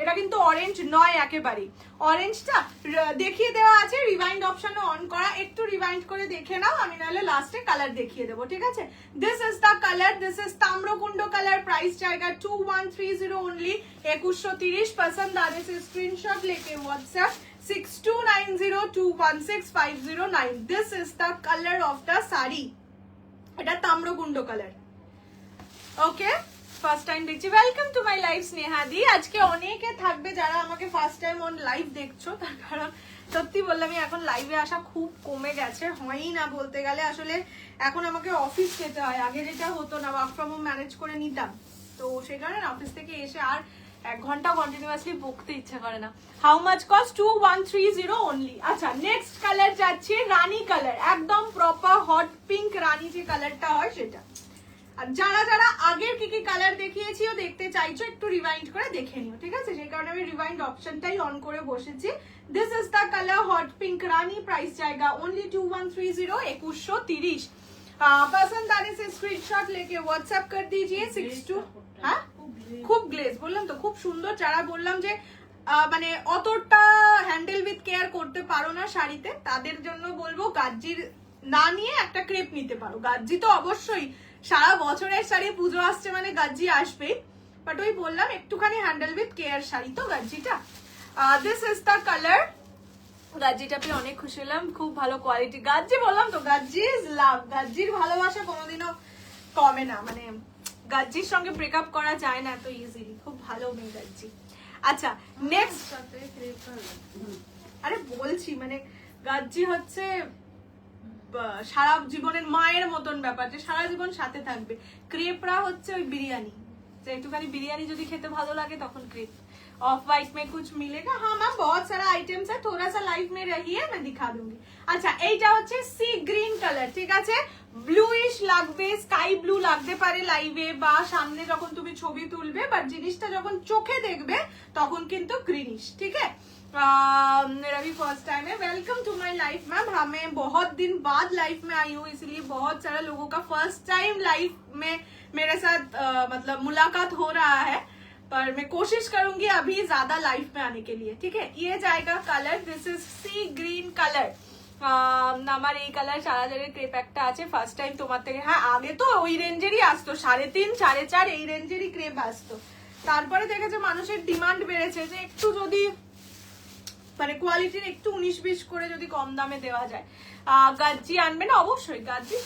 এটা কিন্তু অরেঞ্জ নয় একেবারেই, অরেঞ্জটা দেখিয়ে দেওয়া আছে, রিভাইন্ড অপশনে অন করা, একটু রিভাইন্ড করে দেখে নাও, আমি নাহলে লাস্টে কালার দেখিয়ে দেবো। ঠিক আছে, this is the colour, this is তাম্রকুণ্ড কালার। प्राइस जाएगा 2130 ओनली, 2130। पसंद आने से स्क्रीनशॉट लेके WhatsApp 6290216509। This is the colour of the sari, এটা তাম্রকুণ্ড কালার। ওকে, ফার্স্ট টাইম দেখছি, welcome to my live Sneha দি। আজকে অনেকে থাকবে যারা আমাকে ফার্স্ট টাইম অন লাইভ দেখছো, তার কারণ সত্যি বললাম এখন লাইভে আসা খুব কমে গেছে, হয়ই না বলতে গেলে। আসলে এখন আমাকে অফিস যেতে হয়, আগে যেটা হতো না, ওয়ার্ক ফ্রম হোম ম্যানেজ করে নিতাম, তো সেই কারণে অফিস থেকে এসে আর 1 ঘন্টা কন্টিনিউয়াসলি বকতে ইচ্ছা করে না। How much cost? 2130 অনলি। আচ্ছা, নেক্সট কালার যাচ্ছে রানী কালার, একদম প্রপার হট পিঙ্ক রানী যে কালারটা হয় সেটা। আর যারা যারা আগের কি কি কালার দেখিয়েছি ও দেখতে চাইছো একটু রিভাইন্ড করে দেখে নিও, ঠিক আছে? সেই কারণে আমি রিভাইন্ড অপশনটাই অন করে বসেছি। This is the colour hot pink রানী, প্রাইস जाएगा ओनली 2130, 2130। पसंद आने से स्क्रीनशॉट लेके व्हाट्सएप कर दीजिए 62। হ্যাঁ, খুব গ্লেজ, বললাম তো খুব সুন্দর। যারা বললাম যে মানে অতটা হ্যান্ডেল উইথ কেয়ার করতে পারো না শাড়িতে, তাদের জন্য বলবো গাজ্জির না নিয়ে একটা ক্রেপ নিতে পারো। গাজ্জি তো অবশ্যই সারা বছরের শাড়ি, পুজো আসছে মানে গাজ্জি আসবে, বাট ওই বললাম একটুখানি হ্যান্ডেল উইথ কেয়ার শাড়ি তো গাজ্জিটা। This is the colour. গাজ্জিটা পেয়ে অনেক খুশি হলাম, খুব ভালো কোয়ালিটি। গাজ্জি বললাম তো, গাজ্জি ইজ লাভ। গাজ্জির ভালোবাসা কোনোদিনও কমে না, মানে গাজ্জির সঙ্গে ব্রেকআপ করা যায় না তো ইজিলি। খুব ভালো মেয়ে গাজ্জি। আচ্ছা, নেক্সট। সাথে ক্রেপ আরে বলছি মানে গাজ্জি হচ্ছে সারা জীবনের মায়ের মতন ব্যাপার, যে সারা জীবন সাথে থাকবে। ক্রেপরা হচ্ছে ওই বিরিয়ানি, যে একটুখানি বিরিয়ানি যদি খেতে ভালো লাগে তখন ক্রেপ। ऑफ वाइट में कुछ मिलेगा? हाँ मैम, बहुत सारा आइटम्स है, थोड़ा सा लाइव में रहिए, मैं दिखा दूंगी। আচ্ছা, এইটা হচ্ছে সি গ্রিন কালার, ঠিক আছে? ব্লুইশ লাগবে, স্কাই ব্লু লাগতে পারে লাইভে বা সামনে যখন তুমি ছবি তুলবে, বাট জিনিসটা যখন চোখে দেখবে তখন কিন্তু গ্রিনিশ, ঠিক है? मेरा भी फर्स्ट टाइम है। Welcome to my life ma'am. हमें बहुत दिन बाद लाइफ में आई हूँ, इसलिए बहुत सारे लोगों का फर्स्ट टाइम लाइफ में मेरे साथ मतलब मुलाकात हो रहा है, पर मैं कोशिश करूंगी अभी ज्यादा लाइफ में आने के लिए, ठीक है? ये जाएगा colour, this is sea green colour. আমার এই কালার সারা জায়গায় ক্রেপ একটা আছে, ফার্স্ট টাইম তোমার থেকে। হ্যাঁ, আগে তো ওই রেঞ্জেরই আসতো, 3.5 4.5 এই রেঞ্জেরই ক্রেপ আসতো। তারপরে দেখেছে মানুষের ডিমান্ড বেড়েছে যে একটু যদি মানে কোয়ালিটির একটু 19-20 করে যদি কম দামে দেওয়া যায়। গাজ্জি আনবে না? অবশ্যই গাজ্জি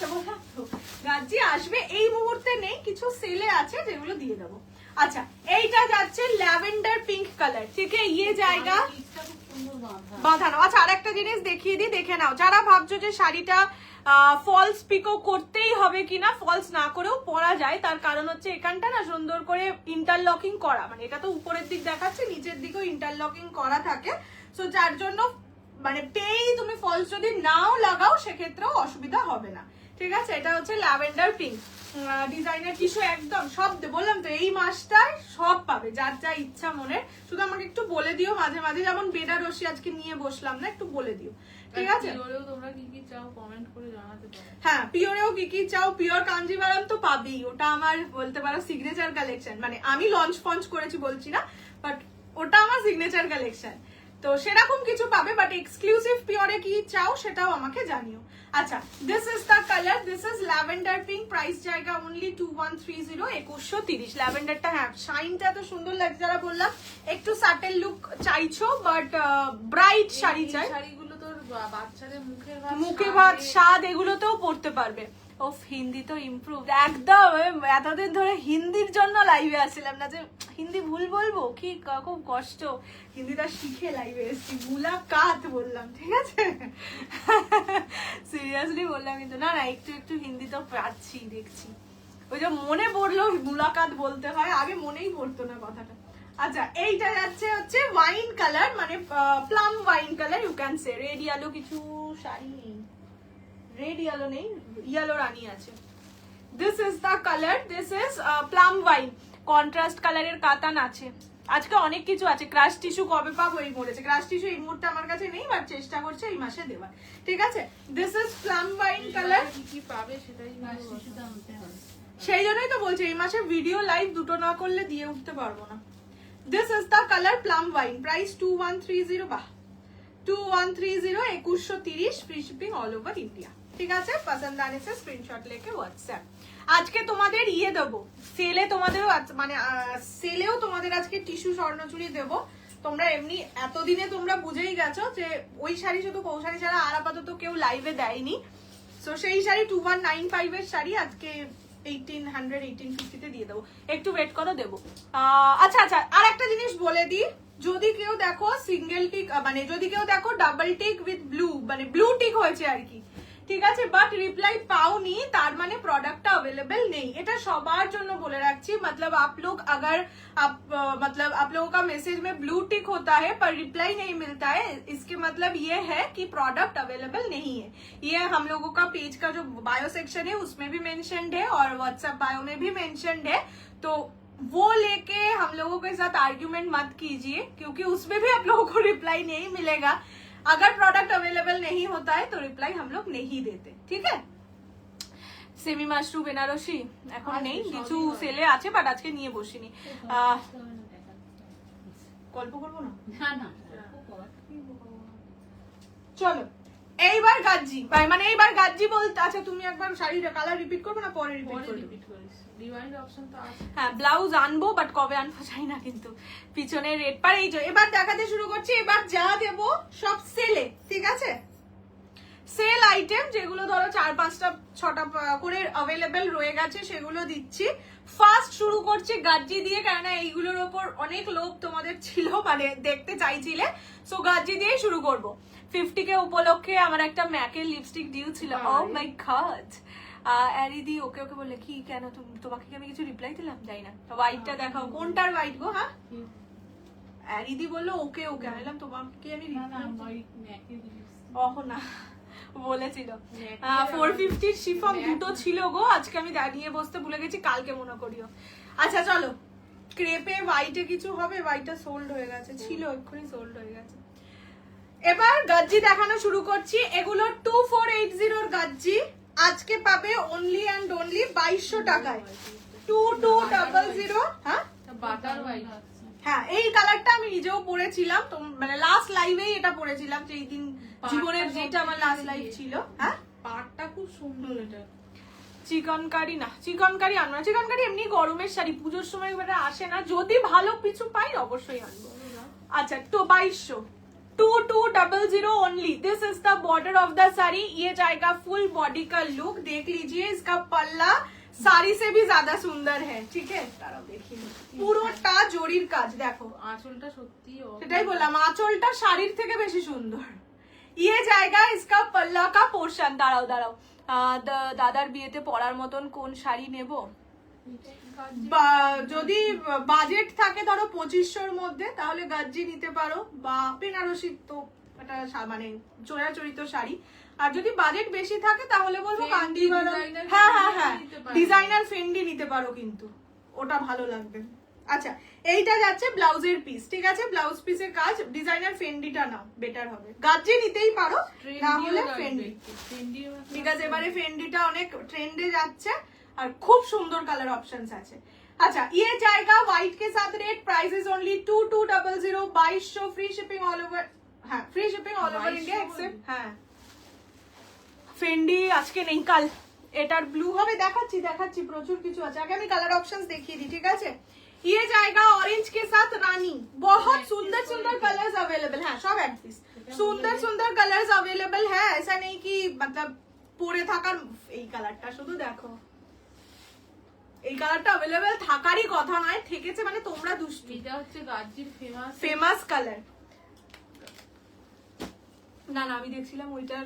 গাজ্জি আসবে, এই মুহূর্তে নেই, কিছু সেলে আছে যেগুলো দিয়ে দেবো। আচ্ছা, এইটা যাচ্ছে ল্যাভেন্ডার পিঙ্ক কালার, ঠিক আছে? ইয়ে জায়গা বাঁধানো। আচ্ছা, আর একটা জিনিস দেখিয়ে দিই, দেখে নাও। যারা ভাবছো যে শাড়িটা ফলস পিকো করতেই হবে কিনা, ফলস না করেও পরা যায়, তার কারণ হচ্ছে এখানটা না সুন্দর করে ইন্টারলকিং করা, মানে এটা তো উপরের দিক দেখাচ্ছে, নিচের দিকেও ইন্টারলকিং করা থাকে। সো যার জন্য মানে পেয়েই তুমি ফলস যদি নাও লাগাও সেক্ষেত্রেও অসুবিধা হবে না, ঠিক আছে? এটা হচ্ছে ল্যাভেন্ডার পিঙ্ক ডিজাইনের টিস্যু, একদম সব বললাম তো এই মাসটায় সব পাবে, যার যা ইচ্ছা মনে। শুধু আমাকে একটু বলে দিও মাঝে মাঝে, যেমন বেনারসি আজকে নিয়ে বসলাম না, একটু বলে দিও, ঠিক আছে? পিওরেও তোমরা কি কি চাও কমেন্ট করে জানাতে পারো। হ্যাঁ, পিওরেও কি কি চাও। পিওর কাঞ্জিভারাম তো পাবেই, ওটা আমার বলতে পারো সিগনেচার কালেকশন, মানে আমি লঞ্চ ফঞ্চ করেছি বলছি না, বাট ওটা আমার সিগনেচার কালেকশন, তো সেরকম কিছু পাবে। বাট এক্সক্লুসিভ পিওরে কি চাও সেটাও আমাকে জানিও। আচ্ছা, this is the colour, this is lavender pink, price জায়গা অনলি 2130, 2130। ল্যাভেন্ডারটা হ্যাঁ শাইনটা তো সুন্দর লাগছে। যারা বললাম একটু সাটেল লুক চাইছো বাট ব্রাইট শাড়ি চাই, শাড়িগুলো তোর বাচ্চাদের মুখে ভাত স্বাদ এগুলোতেও পড়তে পারবে। ওফ, হিন্দি তো ইমপ্রুভ একদম। এতদিন ধরে হিন্দির জন্য লাইভে আসছিলাম না, যে হিন্দি ভুল বলবো কি, খুব কষ্ট। হিন্দিটা শিখে লাইভে এসেছি, মুলাকাত বললাম, ঠিক আছে? সিরিয়াসলি বললাম, কিন্তু না না একটু একটু হিন্দি তো পাচ্ছি, দেখছি। ওই যে মনে পড়লো মুলাকাত বলতে হয়, আগে মনেই পড়তো না কথাটা। আচ্ছা, এইটা যাচ্ছে হচ্ছে ওয়াইন কালার, মানে plum wine colour, you can say. Red yellow কিছু শাড়ি নেই, রেড ইয়েলো নেই, ইয়েলো রানী আছে। This is the colour, this is plum wine, contrast কালারের কাতান আছে। আজকে অনেক কিছু আছে। ক্রাশ টিস্যু কবে পাবো এই মরেছে, ক্রাশ টিস্যু এই মুহূর্তে আমার কাছে নেই, বাট চেষ্টা করছে এই মাসে দেওয়ার, ঠিক আছে? This is plum wine colour, কি কি পাবে সেটাই সেই জন্যই তো বলছি এই মাসে ভিডিও লাইভ দুটো না করলে দিয়ে উঠতে পারবো না। This is the colour plum wine, price 2130। বাহ, 2130, 2130, free shipping all over India, ঠিক আছে? পছন্দ আনে সে স্ক্রিনশট লেকে হোয়াটসঅ্যাপ। আজকে তোমাদের ইয়ে দেবো সেলে, তোমাদেরও মানে সেলেও তোমাদের আজকে টিস্যু স্বর্ণচুরি দেবো। তোমরা এমনি এতদিনে তোমরা বুঝেই গেছো যে ওই শাড়ি শুধু কৌশানি ছাড়া আর আপাতত কেউ লাইভে দেয়নি। সো সেই শাড়ি 2195 এর শাড়ি আজকে 1800 1850 তে দিয়ে দেবো, একটু ওয়েট করো দেবো। আচ্ছা আচ্ছা, আর একটা জিনিস বলে দিই, যদি কেউ দেখো সিঙ্গেল টিক মানে যদি কেউ দেখো ডাবল টিক উইথ ব্লু মানে ব্লু টিক হয়েছে আর কি, ঠিক আছে, বাট রিপ্লাই पाओनी, তার মানে প্রোডাক্টটা अवेलेबल নেই। এটা সবার জন্য বলে রাখছি, मतलब आप लोग अगर मतलब आप लोगों का मैसेज में ब्लू टिक होता है पर रिप्लाई नहीं मिलता है, इसके मतलब ये है कि प्रोडक्ट अवेलेबल नहीं है। ये हम लोगों का पेज का जो बायो सेक्शन है उसमें भी मेंशन्ड है और व्हाट्सएप बायो में भी मेंशन्ड है, तो वो लेके हम लोगों के साथ आर्ग्यूमेंट मत कीजिए, क्योंकि उसमें भी आप लोगों को रिप्लाई नहीं मिलेगा। अगर प्रोडक्ट अवेलेबल नहीं होता है तो रिप्लाई हम लोग नहीं देते, ठीक है। সেমি মাশরুম বেনারসি এখন নেই, কিছু সেলে আছে বাট আজকে নিয়ে বসিনি। গল্প করবো না, চলো এইবার গাজ্জি মানে এইবার গাজ্জি বলতে, আচ্ছা তুমি একবার শাড়ির কালার রিপিট করবে না পরে রিপিট করিস? রিওয়াইন্ড অপশন তো আছে। হ্যাঁ ব্লাউজ আনবো বাট কবে আনবো জানি না, কিন্তু পিছনে রেড পার এই যে এবার দেখাতে শুরু করছি। এবার যা দেবো সব সেলে, ঠিক আছে, সেল আইটেম যেগুলো ধরো 4-5টা 6টা করে অ্যাভেলেবেল রয়ে গেছে সেগুলো দিচ্ছি। ফার্স্ট শুরু করছি গাজ্জি দিয়ে, কেননা এইগুলোর ওপর অনেক লোভ তোমাদের ছিল, মানে দেখতে চাইছিলে, সো গাজ্জি দিয়েই শুরু করব। 50K উপলক্ষে আমার একটা ম্যাকের লিপস্টিক ডিউ ছিল, ও মাই গড। অ্যারিদি ওকে ওকে বললে কি, কেন তোমাকে কি আমি কিছু রিপ্লাই দিলাম, যাই না। হোয়াইটটা দেখাও, কোনটার হোয়াইট গো? হ্যাঁ অ্যারিদি বললো ওকে ওকে, আমি বললাম তোমাকে আমি ওহ না বলেছিল। 450 শিফন দুটো ছিল গো, আজকে আমি দাঁড়িয়ে বসতে ভুলে গেছি, কালকে মনে করিও। আচ্ছা চলো, ক্রেপে হোয়াইটে কিছু হবে, হোয়াইটটা সোল্ড হয়ে গেছে, ছিল এক্ষুনি সোল্ড হয়ে গেছে। এবার গাজ্জি দেখানো শুরু করছি। এগুলো 2480 এর গাজ্জি আজকে পাবে অনলি অ্যান্ড অনলি 2200 টাকায়। 2200। হ্যাঁ বাটার হোয়াইট, হ্যাঁ এই কালারটা আমি নিজেও পরেছিলাম, তো মানে লাস্ট লাইভেই এটা পরেছিলাম, যে এই দিন জীবনের যেটা আমার লাস্ট লাইভ ছিল। হ্যাঁ পাটটা খুব সুন্দর। এটা চিকন কারি না, চিকন কারি আনবো না, চিকন কারি এমনি গরমের শাড়ি পুজোর সময় এবারে আসে না, যদি ভালো কিছু পাই অবশ্যই আনবো। আচ্ছা তো 2200, 2200 only. This is the border of the sari, ये जाएगा फुल बॉडी का लुक, देख लीजिए इसका पल्ला साड़ी से भी ज्यादा सुंदर है, ठीक है। তারাও দেখি পুরোটা জরির কাজ, দেখো আঁচলটা সত্যি, সেটাই বললাম, আঁচলটা শাড়ির থেকে বেশি সুন্দর। ये जाएगा इसका पल्ला का पोर्शन। দাঁড়াও দাঁড়াও, দাদার বিয়েতে পরার মতন কোন শাড়ি নেব? যদি বাজেট থাকে ধরো 2500-র মধ্যে, তাহলে গাজ্জি নিতে পারো, বা বেনারসি তো এটা মানে চোরাচরিত শাড়ি। আর যদি বাজেট বেশি থাকে তাহলে বলবো কাঞ্জিভারম, হ্যাঁ হ্যাঁ হ্যাঁ ডিজাইনার ফেন্ডি নিতে পারো, কিন্তু ওটা ভালো লাগবে। আচ্ছা এইটা যাচ্ছে ব্লাউজের পিস, ঠিক আছে, ব্লাউজ পিসের কাজ, ডিজাইনার ফেন্ডিটা নাও, বেটার হবে। গাজ্জি নিতেই পারো, না হলে ফেন্ডি, বিকজ এবারে ফেন্ডিটা অনেক ট্রেন্ডে যাচ্ছে আর খুব সুন্দর কালার অপশনস আছে। अच्छा ये जाएगा व्हाइट के साथ, rate price is only 2200, 2200, free shipping all over, हाँ free shipping all over India except. হ্যাঁ ফেন্ডি আজকে নেই, কাল এটার ব্লু হবে, দেখাচ্ছি দেখাচ্ছি প্রচুর কিছু আছে, আগে আমি কালার অপশনস দেখিয়ে দিই, ঠিক আছে। ये जाएगा ऑरेंज के साथ रानी, बहुत सुंदर सुंदर कलर्स अवेलेबल है, सब एक पीस, सुंदर सुंदर कलर्स अवेलेबल है, ऐसा नहीं कि मतलब পরে থাকার। এই কালারটা শুধু দেখো, এই কালারটা अवेलेबल থাকারই কথা নয়, থেকেছে মানে তোমরা দুষ্টু। এটা হচ্ছে গাজ্জির ফেমাস কালার। না না আমি দেখছিলাম ওইটা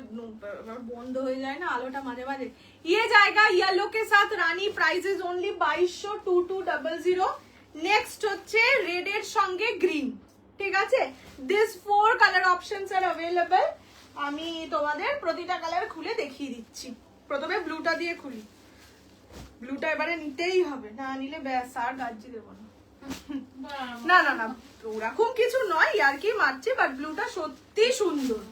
বন্ধ হয়ে যায় না আলোটা মাঝে মাঝে। ये जाएगा येलो के साथ रानी, प्राइस इज ओनली 2200, 2200। নেক্সট হচ্ছে রেড এর সঙ্গে গ্রিন, ঠিক আছে। This 4 colour options are available. আমি তোমাদের প্রতিটা কালার খুলে দেখিয়ে দিচ্ছি। প্রথমে ব্লুটা দিয়ে খুলি, ব্লুটা এবারে নিতেই হবে, না নিলে ব্যাস আর গাজ্জি দেবো না। না না না ওরকম কিছু নয়, আর কি মারছি, বাট ব্লুটা সত্যি সুন্দর।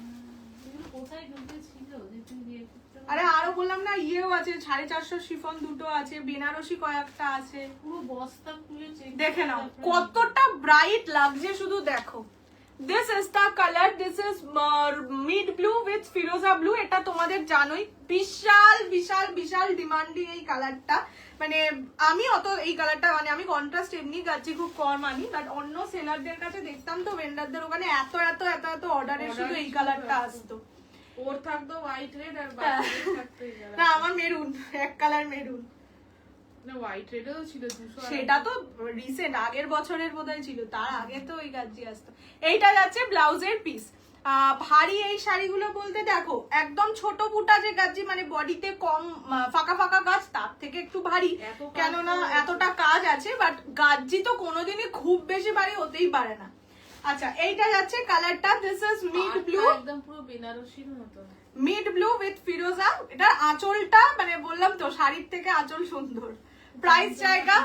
কোথায় ঢুকেছিল যে তুমি বিয়ে করতে? আরে আরো বললাম না, ইয়েও আছে 450 শিফন দুটো আছে, বেনারসি কয়েকটা আছে, পুরো বস্তা খুলে চেক দেখে নাও কতটা ব্রাইট লাগছে, শুধু দেখো। This is the colour, this is mid blue with ফিরোজা ব্লু। এটা তোমাদের জানোই বিশাল বিশাল বিশাল ডিমান্ডিং এই কালারটা, মানে আমি অত এই কালারটা মানে আমি কন্ট্রাস্ট এমনি গাচ্ছি খুব কম আনি, বাট অন্য সেলারদের কাছে দেখতাম তো ভেন্ডারদের ওখানে এত এত এত এত অর্ডারের শুধু এই কালারটা আসতো। ওর থাকতো হোয়াইট রেড আর বাকি থাকতো এই কালার। না আমার মেরুন, এক কালার মেরুন, না হোয়াইট রেডও ছিল 200। সেটা তো রিসেন্ট আগের বছরের বোধহয় ছিল, তার আগে তো ওই গাজি আসতো। এইটা যাচ্ছে ব্লাউজের পিস। ভারী এই শাড়িগুলো বলতে দেখো একদম ছোট বুটা যে গাজি, মানে বডিতে কম ফাঁকা ফাঁকা গাছ, তার থেকে একটু ভারী, কেননা এতটা কাজ আছে। বাট গাজি তো কোনোদিনই খুব বেশি ভারী হতেই পারে না। আচ্ছা এইটা যাচ্ছে কালারটা, দিস ইজ মিড ব্লু, একদম পুরো বেনারসির মতো, মিড ব্লু উইথ ফিরোজা। এটার আঁচলটা মানে বললাম তো শাড়ির থেকে আঁচল সুন্দর। প্রাইস জায়গা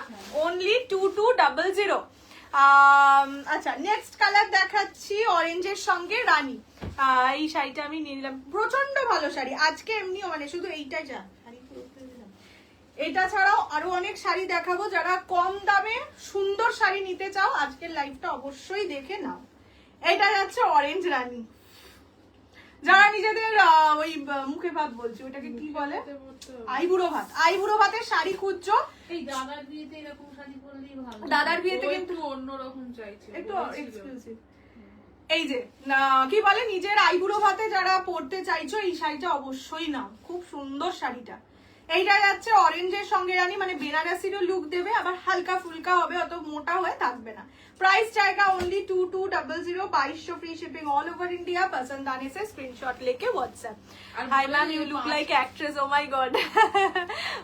অনলি 2200। আচ্ছা নেক্সট কালার দেখাচ্ছি অরেঞ্জের সঙ্গে রানী। এই শাড়িটা আমি নিয়ে নিলাম, প্রচন্ড ভালো শাড়ি আজকে। এমনিও মানে শুধু এইটাই যা শাড়ি পরতে দিলাম। এটা ছাড়াও আরো অনেক শাড়ি দেখাবো। যারা কম দামে সুন্দর শাড়ি নিতে চাও আজকের লাইভটা অবশ্যই দেখে নাও। এটা যাচ্ছে অরেঞ্জ রানী। যারা নিজেদের ওই মুখে ভাত বলছি, ওটাকে কি বলে, আইবুড়ো ভাত, আইবুড়ো ভাতের শাড়ি খুঁজছো, এই দাদার বিয়েতে এরকম শাড়ি পরলেই ভালো। দাদার বিয়েতে ও কিন্তু একটু অন্যরকম চাইছে, একটু বলেছিল। এক্সক্লুসিভ। এই যে কি বলে নিজের আইবুড়ো ভাতে যারা পরতে চাইছো এই শাড়িটা অবশ্যই নাও, খুব সুন্দর শাড়িটা। এইটা যাচ্ছে অরেঞ্জের সঙ্গে রানী, মানে বেনারসিরও লুক দেবে, আবার হালকা ফুলকা হবে, অত মোটা হয়ে থাকবে না। प्राइस जाएगा only 2200, 2200 free shipping all over India. पसंद आने से स्क्रीनशॉट लेके WhatsApp. Hi ma'am, you look like actress. Oh my god,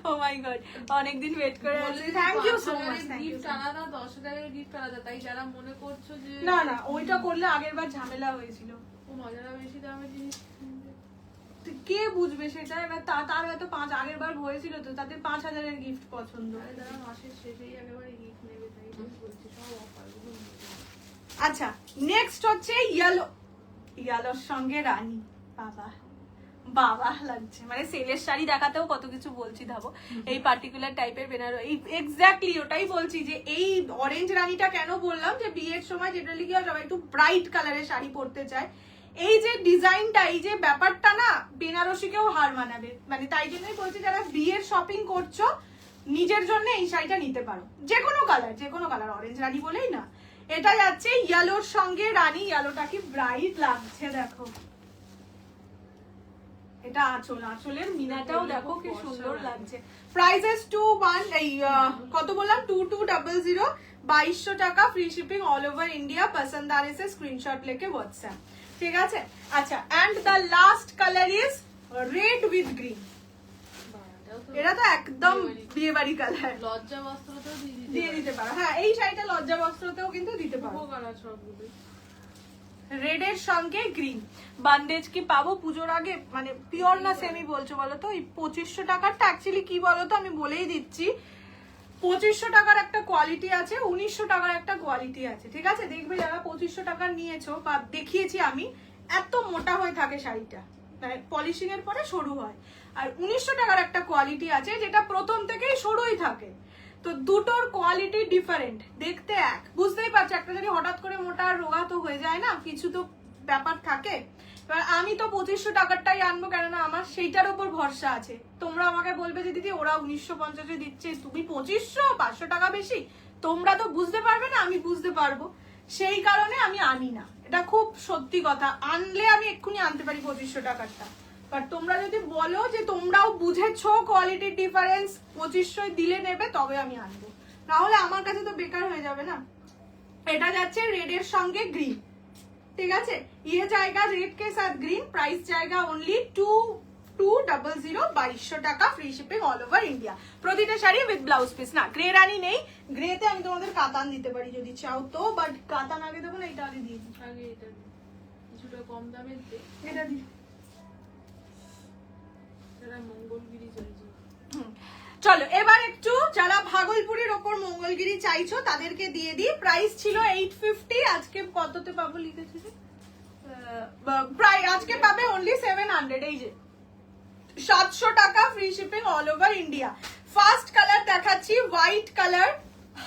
oh my god, অনেক দিন ওয়েট করে আছি। Thank you so much. Gift আলাদা, 10,000 গিফট আলাদা। তাই যারা মনে করছো যে না না ওইটা করলে আগের বার ঝামেলা হয়েছিল, ও মজারা বেশি দামের জিনিস কে বুঝবে সেটা। এবার তার হয়তো আগের বার হয়েছিল তো, তাদের 5000-এর গিফট পছন্দ। তারা মাসের শেষেই একেবারে গিফট নেবে, তাই বলছি সব অফারগুলো। আচ্ছা নেক্সট হচ্ছে ইয়েলো, ইয়েলোর সঙ্গে রানী। বাবা বাবা লাগছে, মানে সেলের শাড়ি দেখাতেও কত কিছু বলছি ভাবো। এই পার্টিকুলার টাইপের বেনারস, এই এক্স্যাক্টলি ওটাই বলছি যে এই অরেঞ্জ রানীটা কেন বললাম, যে বিয়ের সময় জেনারেলি কি হয় সবাই একটু ব্রাইট কালারের শাড়ি পরতে চায়। এই যে ডিজাইনটা, এই যে ব্যাপারটা না বেনারসিকেও হার মানাবে, মানে তাই জন্যই বলছি যারা বিয়ের শপিং করছো নিজের জন্য এই শাড়িটা নিতে পারো। যে কোনো কালার, যে কোনো কালার, অরেঞ্জ রানী বলেই না। এটা যাচ্ছে ইয়েলোর সঙ্গে রানী। ইয়েলোটা কি ব্রাইট লাগছে দেখো। এটা আঁচল, আঁচলের মিনাটাও দেখো কি সুন্দর লাগছে। প্রাইসেস 21, এই কত বললাম 2200, 2200 টাকা, free shipping all over India. পছন্দ আনে সে স্ক্রিনশট লেকে হোয়াটসঅ্যাপ, ঠিক আছে। আচ্ছা and the last colour is red with green. এটা তো একদম বিয়ে বাড়ি কালার, লজ্জা বস্ত্রতেও দিয়ে দিতে পারো। হ্যাঁ এই শাড়িটা লজ্জা বস্ত্রতেও কিন্তু দিতে পারো। কালার সবগুলো রেড এর সঙ্গে গ্রিন। বান্ডেজ কি পাবো পুজোর আগে, মানে পিওর না সেমি বলছো বলো তো? এই 2500 টাকারটা অ্যাকচুয়ালি কি বলো তো, আমি বলেই দিচ্ছি 2500 টাকার একটা কোয়ালিটি আছে, 1900 টাকার একটা কোয়ালিটি আছে, ঠিক আছে। দেখবে যারা 2500 টাকার নিয়েছো বা দেখিয়েছি আমি, এত মোটা হয়ে থাকে শাড়িটা, মানে পলিশিং এর পরে সরু হয়। আর 1900 টাকার একটা কোয়ালিটি আছে যেটা প্রথম থেকেই সরুই থাকে। তো দুটোর কোয়ালিটি ডিফারেন্ট, দেখতে এক, বুঝতেই পারছো। একটা যদি হঠাৎ করে মোটা আর রোগা তো হয়ে যায় না, কিছু তো ব্যাপার থাকে। এবার আমি তো 2500 টাকারটাই আনবো, কেননা আমার সেইটার উপর ভরসা আছে। তোমরা আমাকে বলবে যে দিদি ওরা 1950 দিচ্ছে, তুমি 2500, 500 টাকা বেশি, তোমরা তো বুঝতে পারবে না, আমি বুঝতে পারবো। সেই কারণে আমি আনি না, এটা খুব সত্যি কথা। আনলে আমি এক্ষুনি আনতে পারি 2500 টাকারটা, বাট তোমরা যদি বলো যে তোমরাও বুঝেছো কোয়ালিটির ডিফারেন্স, 2500 দিলে নেবে, তবে আমি আনবো, না হলে আমার কাছে তো বেকার হয়ে যাবে না। এটা যাচ্ছে রেড এর সঙ্গে গ্রিন, ঠিক আছে। ये जाएगा रेड के साथ ग्रीन। प्राइस जाएगा ओनली 2200, 2200 টাকা, free shipping all over India. প্রতিটা শাড়ি উইথ ব্লাউজ পিস। না গ্রে রানী নেই, গ্রেতে আমি তোমাদের কাতান দিতে পারি যদি চাও তো, বাট কাতান আগে দেবো না, এটা আগে দিয়ে দিই। আগে এটা কিছুটা কম দামের এটা দিই। যারা মঙ্গলগিরি চাইছে। চলো এবার একটু যারা ভাগলপুরের ওপর মঙ্গলগিরি চাইছো তাদেরকে দিয়ে দিই। প্রাইস ছিল 850, আজকে কততে পাবো লিখেছি, প্রায় আজকে পাবে অনলি 700। এই যে 700 টাকা, free shipping all over India. First colour দেখাচ্ছি white colour,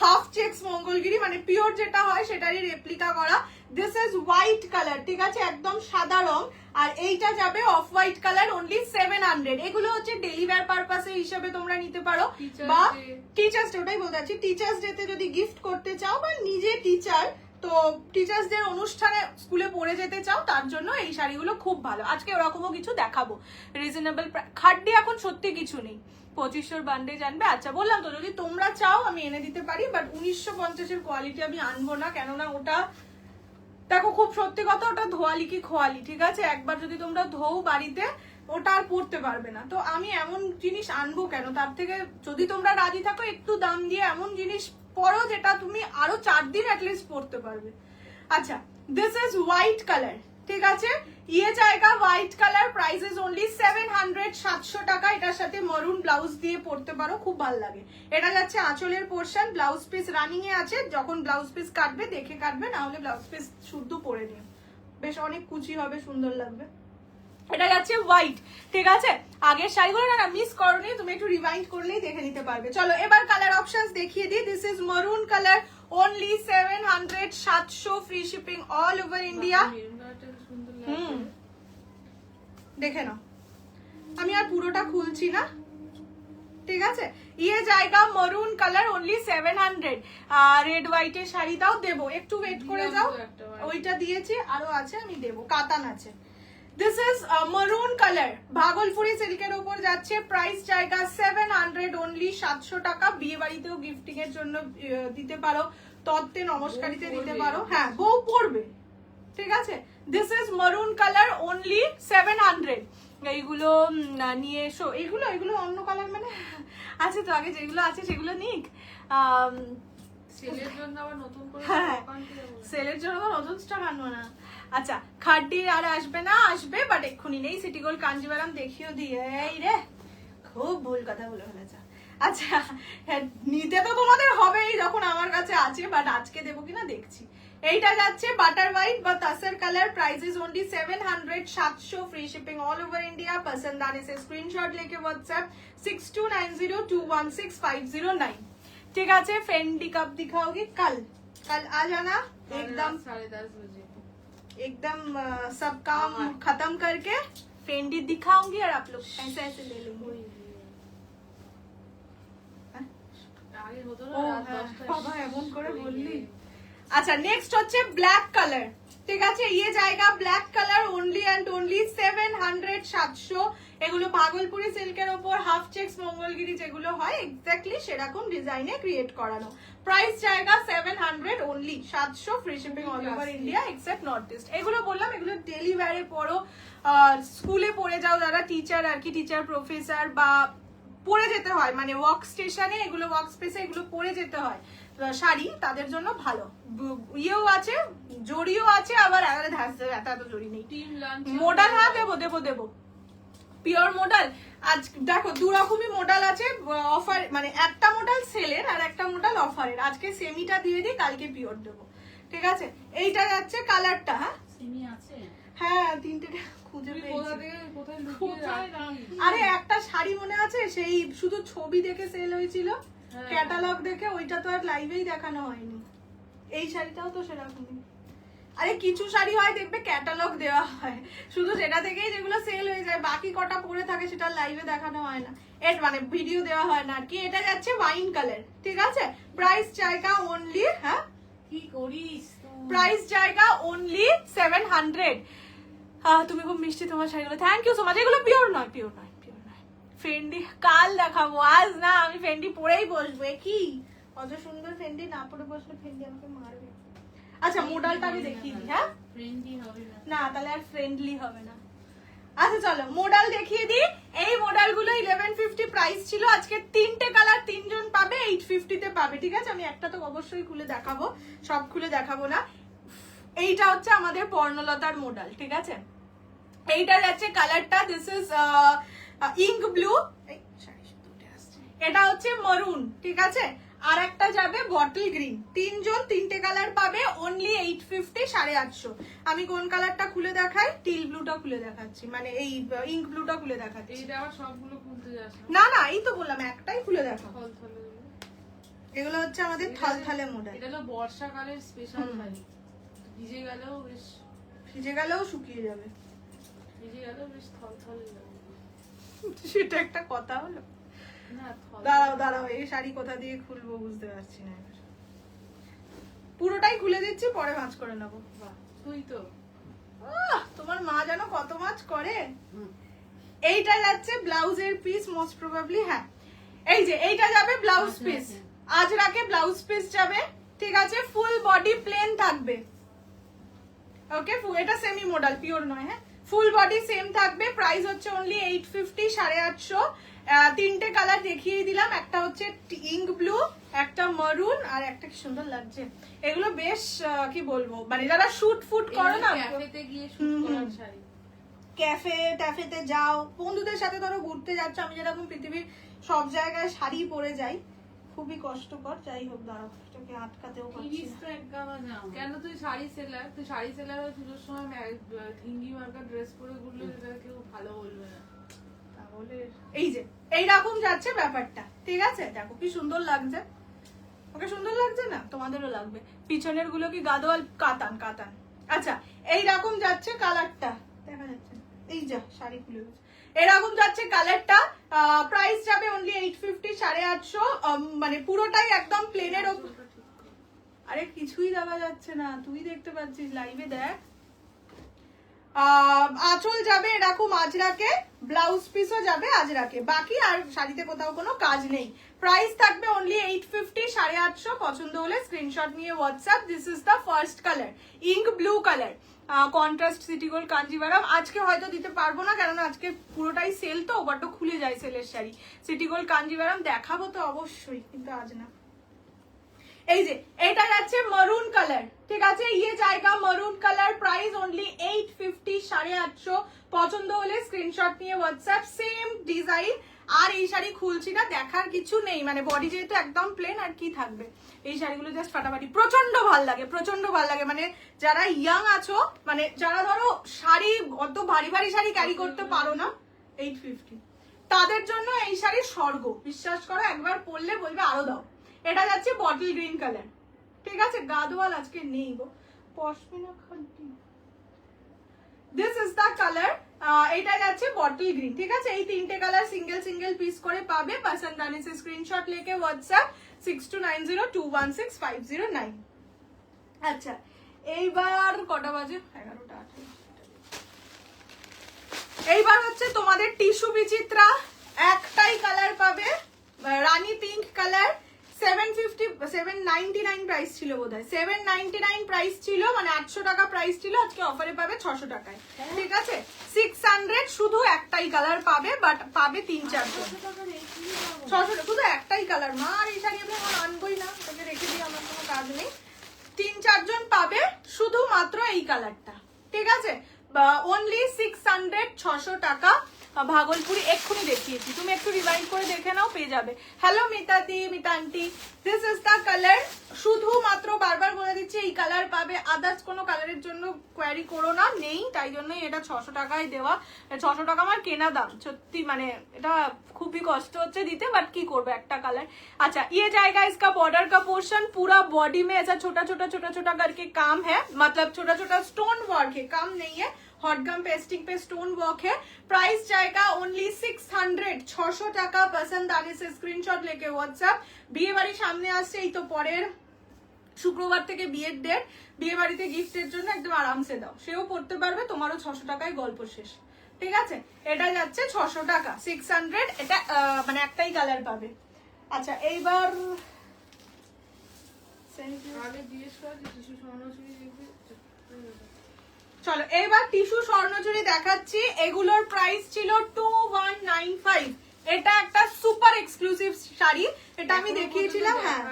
half checks Mangalagiri, মানে পিওর যেটা হয় সেটারই রেপ্লিকা করা। দিস ইজ হোয়াইট কালার, ঠিক আছে, একদম সাদা রং। আর এইটা যাবে অফ হোয়াইট কালার, অনলি 700। এগুলো হচ্ছে ডেলি ওয়্যার পারপাসে হিসেবে তোমরা নিতে পারো, বা টিচার্স ডে, ওটাই বলতে চাচ্ছি, টিচার্স ডে তে যদি গিফট করতে চাও, বা নিজে টিচার তো টিচার্সদের অনুষ্ঠানে স্কুলে পড়ে যেতে চাও, তার জন্য এই শাড়িগুলো খুব ভালো। আজকে ওরকমও কিছু দেখাবো রিজনেবল। খাড্ডি এখন সত্যি কিছু নেই, 2500 বান্ডেজ আনবে। আচ্ছা বললাম তো যদি তোমরা চাও আমি এনে দিতে পারি, বাট 1950 কোয়ালিটি আমি আনবো না, কেননা ওটা দেখো খুব সত্যি কথা ওটা ধোয়ালি কি খোয়ালি, ঠিক আছে? একবার যদি তোমরা ধোও বাড়িতে ওটা আর পরতে পারবে না। তো আমি এমন জিনিস আনবো কেন, তার থেকে যদি তোমরা রাজি থাকো একটু দাম দিয়ে এমন জিনিস পরো যেটা তুমি আরো 4 দিন অ্যাটলিস্ট পরতে পারবে। আচ্ছা দিস ইজ হোয়াইট কালার, ঠিক আছে? ইয়ে জায়গা white colour, price is only 700, 700 টাকা। এটার সাথে মরুন ব্লাউজ দিয়ে পরতে পারো, খুব ভালো লাগে। এটা যাচ্ছে আঁচলের পোর্শন, ব্লাউজ পিস রানিং এ আছে, যখন ব্লাউজ পিস কাটবে দেখে কাটবে, না হলে ব্লাউজ পিস শুদ্ধ পরে নিও, বেশ অনেক কুচি হবে, সুন্দর লাগবে। এটা যাচ্ছে হোয়াইট, ঠিক আছে? আগের শাড়িগুলো না মিস করনি, তুমি একটু রিভাইন্ড করলেই দেখে নিতে পারবে। চলো এবার কালার অপশনস দেখিয়ে দিই। This is maroon colour, only 700, 700 free shipping all over India. দেখে নাও, আমি আর পুরোটা খুলছি না, ঠিক আছে? ইয়ে জায়গা মরুন কালার, অনলি 700। আর রেড হোয়াইটের শাড়িটাও দেবো, একটু ওয়েট করে যাও। ওইটা দিয়েছি, আরো আছে আমি দেবো, কাতান আছে। This is maroon colour, Bhagalpuri সিল্কের উপর যাচ্ছে, প্রাইস জায়গা 700 অনলি, 700 টাকা। বিয়ে বাড়িতেও গিফটিং এর জন্য দিতে পারো, তত্ত্বে নমস্কারিতে দিতে পারো, হ্যাঁ বউ পরবে, ঠিক আছে? This is maroon colour, only 700। এইগুলো নিয়ে এসো, এইগুলো এগুলো অন্য কালার মানে আছে তো, আগে যেগুলো আছে সেগুলো নিক। সেলের জন্য আবার নতুন করে হ্যাঁ সেলের জন্য নতুন স্টক আনবো না। আচ্ছা খাড্ডি আর আসবে না, আসবে বাট এক্ষুনি নেই। সিটি গোল্ড কাঞ্জিভারাম দেখিও দিয়ে, এই রে খুব ভুল কথা বলে ফেলেছে। আচ্ছা হ্যাঁ, নিতে তো তোমাদের হবেই যখন আমার কাছে আছে, বাট আজকে দেবো কিনা দেখছি। এইটা যাচ্ছে বাটার হোয়াইট বা তাসের colour, price is only 700, 700 free shipping all over India. पसंद आने से स्क्रीनशॉट लेके व्हाट्सएप 6290216509। ठीक है? फेंडी कब दिखाओगी? कल आ जाना एकदम 10:30 बजे, एकदम सब काम खत्म करके फेंडी दिखाऊंगी और आप लोग ऐसे ऐसे ले लेंगे। আগে হতো না ও রাত হ্যাঁ, 10টায় বাবা এমন করে বললি। আচ্ছা নেক্সট হচ্ছে ব্ল্যাক কালার, ঠিক আছে? ইয়ে জায়গা black colour, only and only 700, 700। এগুলো ভাগলপুরি সিল্কের উপর হাফ চেক্স মঙ্গলগিরি যেগুলো হয় এক্স্যাক্টলি সেরকম ডিজাইনে ক্রিয়েট করানো। প্রাইস জায়গা 700 only, 700 free shipping all over India except north east. এগুলো বললাম এগুলো ডেলি ওয়্যারে পরো, স্কুলে পড়ে যাও যারা টিচার আর কি, টিচার প্রফেসর বা পরে যেতে হয়, মানে ওয়ার্ক স্টেশনে এগুলো, ওয়ার্ক স্পেসে এগুলো পরে যেতে হয় শাড়ি, তাদের জন্য ভালো। ইয়েও আছে, জড়িও আছে, আবার এত জড়ি নেই। টিম লাঞ্চ মোডাল হ্যাঁ দেবো দেবো দেবো, পিওর মোডাল। আজ দেখো দু রকমই মোডাল আছে অফার, মানে একটা মোডাল সেলের আর একটা মোডাল অফারের। আজকে সেমিটা দিয়ে দিই, কালকে পিওর দেবো, ঠিক আছে? এইটা যাচ্ছে কালারটা, হ্যাঁ সিমি আছে, হ্যাঁ তিনটে খুঁজে কোথা পেয়েছি। থেকে কোথায় লুকিয়ে রাখি। আরে একটা শাড়ি মনে আছে সেই শুধু ছবি দেখে সেল হয়েছিল, হ্যাঁ। ক্যাটালগ দেখে, ওইটা তো আর লাইভেই দেখানো হয়নি। এই শাড়িটাও তো সেরকমই। আরে কিছু শাড়ি হয় দেখবে ক্যাটালগ দেওয়া হয়, শুধু সেটা থেকেই যেগুলো সেল হয়ে যায়, বাকি কটা পরে থাকে সেটা লাইভে দেখানো হয় না, এর মানে ভিডিও দেওয়া হয় না আর কি। এটা যাচ্ছে ওয়াইন কালার, ঠিক আছে? প্রাইস জায়গা অনলি, হ্যাঁ কি করিস তুই? প্রাইস জায়গা অনলি 700। তুমি খুব মিষ্টি তোমার শাড়িগুলো, থ্যাংক ইউ সো মাচ। এগুলো পিওর নয়, পিওর নয়, পিওর নয়। ফেন্ডি কাল দেখাবো, আজ না। আমি ফেন্ডি পরেই বসবো, কি অত সুন্দর ফেন্ডি না পরে বসলে ফেন্ডি আমাকে মারবে। আচ্ছা মোডালটা আমি দেখিয়ে দিই, হ্যাঁ ফ্রেন্ডলি হবে না। না তাহলে আর ফ্রেন্ডলি হবে না। আচ্ছা চলো মোডাল দেখিয়ে দিই। এই মোডালগুলো 1150 প্রাইস ছিল, আজকে তিনটে কালার তিনজন পাবে 850 তে পাবে, ঠিক আছে? আমি একটা তো অবশ্যই খুলে দেখাবো, সব খুলে দেখাবো না। এইটা হচ্ছে আমাদের পর্ণলতার মোডাল, ঠিক আছে? এইটা যাচ্ছে কালারটা, দিস ইজ ইঙ্ক ব্লু, এটা হচ্ছে মরুন, ঠিক আছে? আর একটা যাবে বটল গ্রিন। তিনজন তিনটে কালার পাবে, অনলি 850, 850। আমি কোন কালারটা খুলে দেখাই? টিল ব্লুটা খুলে দেখাচ্ছি, মানে এই ইঙ্ক ব্লুটা খুলে দেখাচ্ছি। এইটা আবার সবগুলো খুলতে যাস না। না না এই তো বললাম একটাই খুলে দেখাবো। থলথলে গুলো। এগুলো হচ্ছে আমাদের থলথলে মোডাল। এটা হলো বর্ষাকালের স্পেশাল শাড়ি, ভিজে গেলেও বেশ, ভিজে গেলেও শুকিয়ে যাবে, ভিজে গেলেও বেশ থলথলে যাবে। সেটা একটা কথা হলো। না থল, দাঁড়াও দাঁড়াও, এই শাড়ি কোথা দিয়ে খুলবো বুঝতে পারছি না এবার। পুরোটাই খুলে দিচ্ছি, পরে ভাঁজ করে নেবো। বাহ তুই তো তোমার মা জানো কত মাছ করে। এইটা যাচ্ছে ব্লাউজের পিস মোস্ট প্রবাবলি, হ্যাঁ এই যে এইটা যাবে ব্লাউজ পিস, আজরাকে ব্লাউজ পিস যাবে, ঠিক আছে? ফুল বডি প্লেন থাকবে, ওকে? এটা সেমি মডেল, পিওর নয়, হ্যাঁ? ফুল বডি সেম থাকবে, প্রাইস হচ্ছে অনলি 850, 850। তিনটে কালার দেখিয়ে দিলাম, একটা হচ্ছে ইঙ্ক ব্লু, একটা মারুন, আর একটা কি সুন্দর লাগছে। এগুলো বেশ কি বলবো, মানে যারা শুট ফুট করো না, ক্যাফেতে গিয়ে শুট করার শাড়ি, ক্যাফে ট্যাফেতে যাও, বন্ধুদের সাথে ধরো ঘুরতে যাচ্ছ, আমি যেরকম পৃথিবীর সব জায়গায় শাড়ি পরে যাই, খুবই কষ্টকর। যাই হোক, দাঁড়াও, এটাকে আটকাতেও পারছি না। কেন তুই শাড়ি সেলার, তুই শাড়ি সেলার হয়ে পুজোর সময় থিঙ্গি মার্কা ড্রেস পরে ঘুরলে সেটা কেউ ভালো বলবে না। তাহলে এই যে এইরকম যাচ্ছে ব্যাপারটা, ঠিক আছে? দেখো কি সুন্দর লাগছে, ওকে সুন্দর লাগছে না? তোমাদেরও লাগবে। পিছনের গুলো কি গাদোয়াল, কাতান কাতান। আচ্ছা, এইরকম যাচ্ছে কালারটা, দেখা যাচ্ছে না? এই যা শাড়ি খুলে গেছে। এরকম যাচ্ছে কালারটা, প্রাইস যাবে অনলি 850, 850। মানে পুরোটাই একদম প্লেনের ওপর। আরে কিছুই দেওয়া যাচ্ছে না, তুই দেখতে পাচ্ছিস, লাইভে দেখ। আঁচল যাবে এরকম আজরাকে, ব্লাউজ পিসও যাবে আজরাকে, বাকি আর শাড়িতে কোথাও কোনো কাজ নেই। প্রাইস থাকবে অনলি 850, 850। পছন্দ হলে স্ক্রিনশট নিয়ে WhatsApp. This is the first colour, ink blue colour, contrast city gold Kanjivaram. আজকে হয়তো দিতে পারবো না, কারণ আজকে পুরোটাই সেল, তো বড্ড খুলে যায় সেলের শাড়ি। সিটি গোল্ড কাঞ্জিভারাম দেখাবো তো অবশ্যই, কিন্তু আজ না। এই যে এটা যাচ্ছে মারুন কালার, ঠিক আছে? ইয়ে জায়গা মারুন কালার, প্রাইস অনলি 850, 850। পছন্দ হলে স্ক্রিনশট নিয়ে হোয়াটসঅ্যাপ। সেম ডিজাইন, আর এই শাড়ি খুলছি না, দেখার কিছু নেই, মানে বডি যেহেতু একদম প্লেন, আর কি থাকবে। এই শাড়িগুলো জাস্ট ফাটাফাটি, প্রচন্ড ভাল লাগে, প্রচন্ড ভাল লাগে। মানে যারা ইয়াং আছো, মানে যারা ধরো শাড়ি অত ভারী ভারী শাড়ি ক্যারি করতে পারো না, 850 তাদের জন্য এই শাড়ি স্বর্গ। বিশ্বাস করো, একবার পরলে বলবে আরো দাও। এটা যাচ্ছে বটল গ্রিন কালার, ঠিক আছে? গাদওয়াল আজকে নেই গো, পশমিনা খান্তি। দিস ইজ দ্য কালার, এটা যাচ্ছে বটল গ্রিন, ঠিক আছে? এই তিনটে কালার সিঙ্গেল সিঙ্গেল পিস করে পাবে। পছন্দ আনে সে স্ক্রিনশট লেকে হোয়াটসঅ্যাপ 6290216509। আচ্ছা, এইবার কটা বাজে? 11টা 18। এইবার হচ্ছে তোমাদের টিস্যু বিচিত্রা, একটাই কালার পাবে, রানী পিঙ্ক কালার। 799 প্রাইস ছিল বোধহয়, 799 প্রাইস ছিল, মানে 800 টাকা প্রাইস ছিল, আজকে অফারে পাবে 600 টাকায়, ঠিক আছে? 600, শুধু একটাই কালার পাবে, বাট পাবে 3-4 জন। 600 শুধু একটাই কালার, মা। আর এই শাড়ি আমি এখন আনবোই না, তোকে রেখে দিই, আমার কোনো কাজ নেই। 3-4 জন পাবে শুধুমাত্র এই কালারটা, ঠিক আছে? অনলি 600, 600 টাকা। ভাগলপুরি এক্ষুনি দেখিয়েছি, তুমি একটু রিমাইন্ড করে দেখে নাও, পেয়ে যাবে। হ্যালো মিতাদি, মিতান্টি, দিস ইজ দ্য কালার। শুধুমাত্র বারবার বলে দিচ্ছি, এই কালার পাবে, আদার্স কোনো কালারের জন্য কোয়ারি করো না, নেই, তাই জন্যই এটা 600 টাকায় দেওয়া। 600 টাকা আমার কেনা দাম, সত্যি মানে এটা খুবই কষ্ট হচ্ছে দিতে, বাট কি করবো, একটা कालर। अच्छा, ये जाएगा इसका बॉर्डर का पोर्शन, पूरा बॉडी में ऐसा छोटा छोटा करके काम है, मतलब छोटा छोटा स्टोन वर्क है, काम नहीं है, हॉट गम पेस्टिंग पे स्टोन वर्क है। प्राइस जाएगा ओनली 600, 600 টাকা। पसंद आने से स्क्रीनशॉट लेके व्हाट्सएप। বিয়ে বাড়ি সামনে আসছে, এই তো পরের শুক্রবার থেকে বিয়ের ডেট, বিয়ে বাড়িতে গিফটের জন্য একদম আরামসে দাও, সেও পড়তে পারবে, তোমারও 600 টাকায় গল্প শেষ, ঠিক আছে? এটা যাচ্ছে 600 টাকা, 600। এটা মানে একটাই কালার পাবে। আচ্ছা, এইবার চলো এইবার টিস্যু স্বর্ণচুরি দেখাচ্ছি। এগুলোর প্রাইস ছিল 2195। এটা একটা সুপার এক্সক্লুসিভ শাড়ি, এটা আমি দেখিয়েছিলাম, হ্যাঁ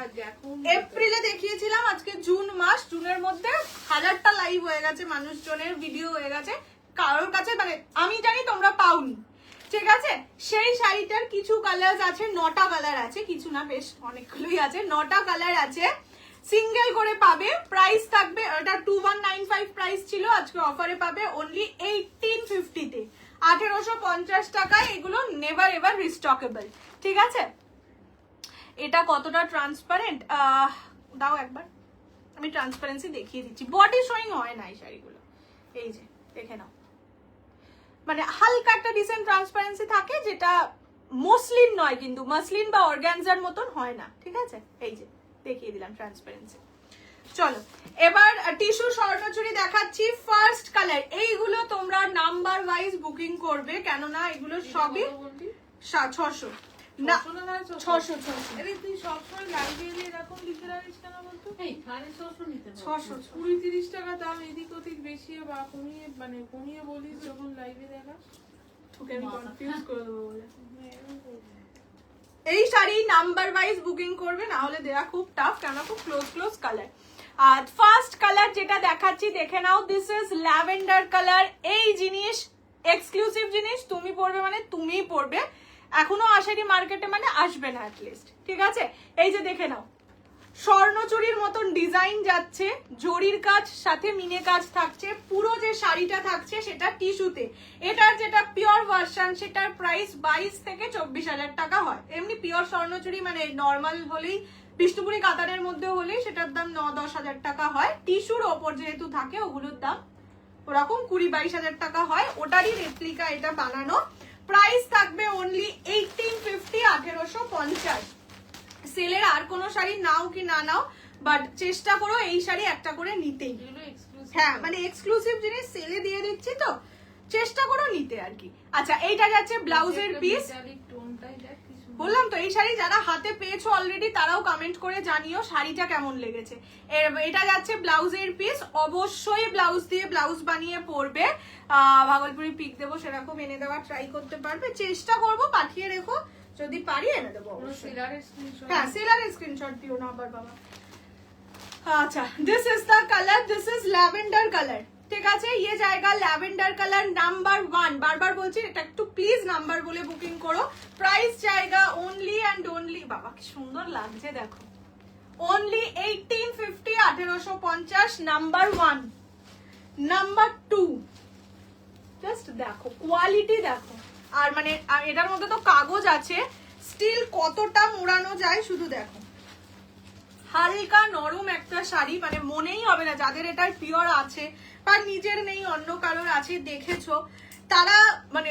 এপ্রিলে দেখিয়েছিলাম, আজকে জুন মাস, জুনের মধ্যে 1000টা লাইভ হয়ে গেছে, মানুষজনের ভিডিও হয়ে গেছে, কারোর কাছে মানে আমি জানি তোমরা পাওনি, ঠিক আছে? সেই শাড়িটার কিছু কালার আছে, 9টা কালার আছে, কিছু না বেশ অনেকগুলোই আছে, 9টা কালার আছে, সিঙ্গেল করে পাবে। প্রাইস থাকবে, এটা 2195 প্রাইস ছিল, আজকে অফারে পাবে অনলি 1850 তে, 1850 টাকায়। এগুলো নেভার এভার রিস্টকেবল, ঠিক আছে? এটা কতটা ট্রান্সপারেন্ট দাও একবার, আমি ট্রান্সপারেন্সি দেখিয়ে দিচ্ছি। বডি শোয়িং হয় না এই শাড়িগুলো, এই যে দেখে নাও, মানে হালকা একটা ডিসেন্ট ট্রান্সপারেন্সি থাকে, যেটা মসলিন নয়, কিন্তু মসলিন বা অর্গানজার মতন হয় না, ঠিক আছে? এই যে দেখিয়ে দিলাম ট্রান্সপারেন্সি। চলো এবার টিস্যু স্বর্ণচুরি দেখাচ্ছি, ফার্স্ট কালার। এইগুলো তোমরা নাম্বার ওয়াইজ বুকিং করবে, কেননা এগুলো সবই 600। না 600 না 600 আরে তুই সবসময় লাইভে এলে এরকম লিখে রাখিস কেন বলতো? এই 650 নিতে পারো। 600 20-30 টাকা দাম এদিক ওদিক বেশি বা কমিয়ে বলিস যখন লাইভে দেখাস। তোকে আমি কনফিউজ করে দেবো বলে। এরকম করবি। এই শাড়ি নাম্বার ওয়াইজ বুকিং করবে, না হলে দেওয়া খুব টাফ, কেন খুব ক্লোজ কালার। আর ফার্স্ট কালার যেটা দেখাচ্ছি দেখে নাও, দিস ইজ ল্যাভেন্ডার কালার। এই জিনিস এক্সক্লুসিভ জিনিস, তুমি পরবে মানে তুমিই পরবে, এখনো আসেনি মার্কেটে মানে আসবে না অ্যাটলিস্ট, ঠিক আছে? এই যে দেখে নাও, স্বর্ণচুরির মতন ডিজাইন যাচ্ছে, জরির কাজ সাথে মিনে কাজ থাকছে, পুরো যে শাড়িটা থাকছে সেটা টিস্যুতে। এটার যেটা পিওর ভার্সন সেটার প্রাইস 22 থেকে 24,000 টাকা হয়। এমনি পিওর স্বর্ণচুরি মানে নর্মাল হলেই, বিষ্ণুপুরি কাতারের মধ্যে হলেই সেটার দাম 9-10 হাজার টাকা হয়। টিস্যুর ওপর যেহেতু থাকে ওগুলোর দাম ওরকম 20-22 হাজার টাকা হয়। ওটারই রেপ্লিকা এটা বানানো। প্রাইস থাকবে অনলি 1850, 1850। সেলের আর কোনো শাড়ি নাও কি না নাও, বাট চেষ্টা করো এই শাড়ি একটা করে নিতেই। এগুলো exclusive। হ্যাঁ মানে এক্সক্লুসিভ জিনিস সেলে দিয়ে দিচ্ছি তো, চেষ্টা করো নিতে আর কি। আচ্ছা এইটা যাচ্ছে ব্লাউজের পিস। metallic টোনটাই দেখ কি সুন্দর। বললাম তো এই শাড়ি যারা হাতে পেয়েছো অলরেডি তারাও কমেন্ট করে জানিও শাড়িটা কেমন লেগেছে। এটা যাচ্ছে ব্লাউজের পিস, অবশ্যই ব্লাউজ দিয়ে ব্লাউজ বানিয়ে পরবে। ভাগলপুরি পিক দেবো, সেরকম এনে দেওয়ার ট্রাই করতে পারবে, চেষ্টা করবো, পাঠিয়ে রেখো, যদি পারি এনে দেবো পুরো অবশ্যই। সেলারের স্ক্রিনশট। হ্যাঁ সেলারের স্ক্রিনশট দিও না আবার বাবা। আচ্ছা this is the colour, this is lavender colour, ঠিক আছে? ইয়ে জায়গা ল্যাভেন্ডার কালার নাম্বার 1, বারবার বলছি এটা একটু প্লিজ নাম্বার বলে বুকিং করো। প্রাইস জায়গা অনলি অ্যান্ড অনলি, বাবা কি সুন্দর লাগছে দেখো, অনলি 1850, 1850 নাম্বার 1। নাম্বার 2 জাস্ট দেখো কোয়ালিটি দেখো, আর মানে এটার মধ্যে তো কাগজ আছে, স্টিল কতটা মোড়ানো যায় শুধু দেখো। হালকা নরম একটা শাড়ি, মানে মনেই হবে না যাদের এটার পিওর আছে বা নিজের নেই অন্য কারোর আছে দেখেছো তারা মানে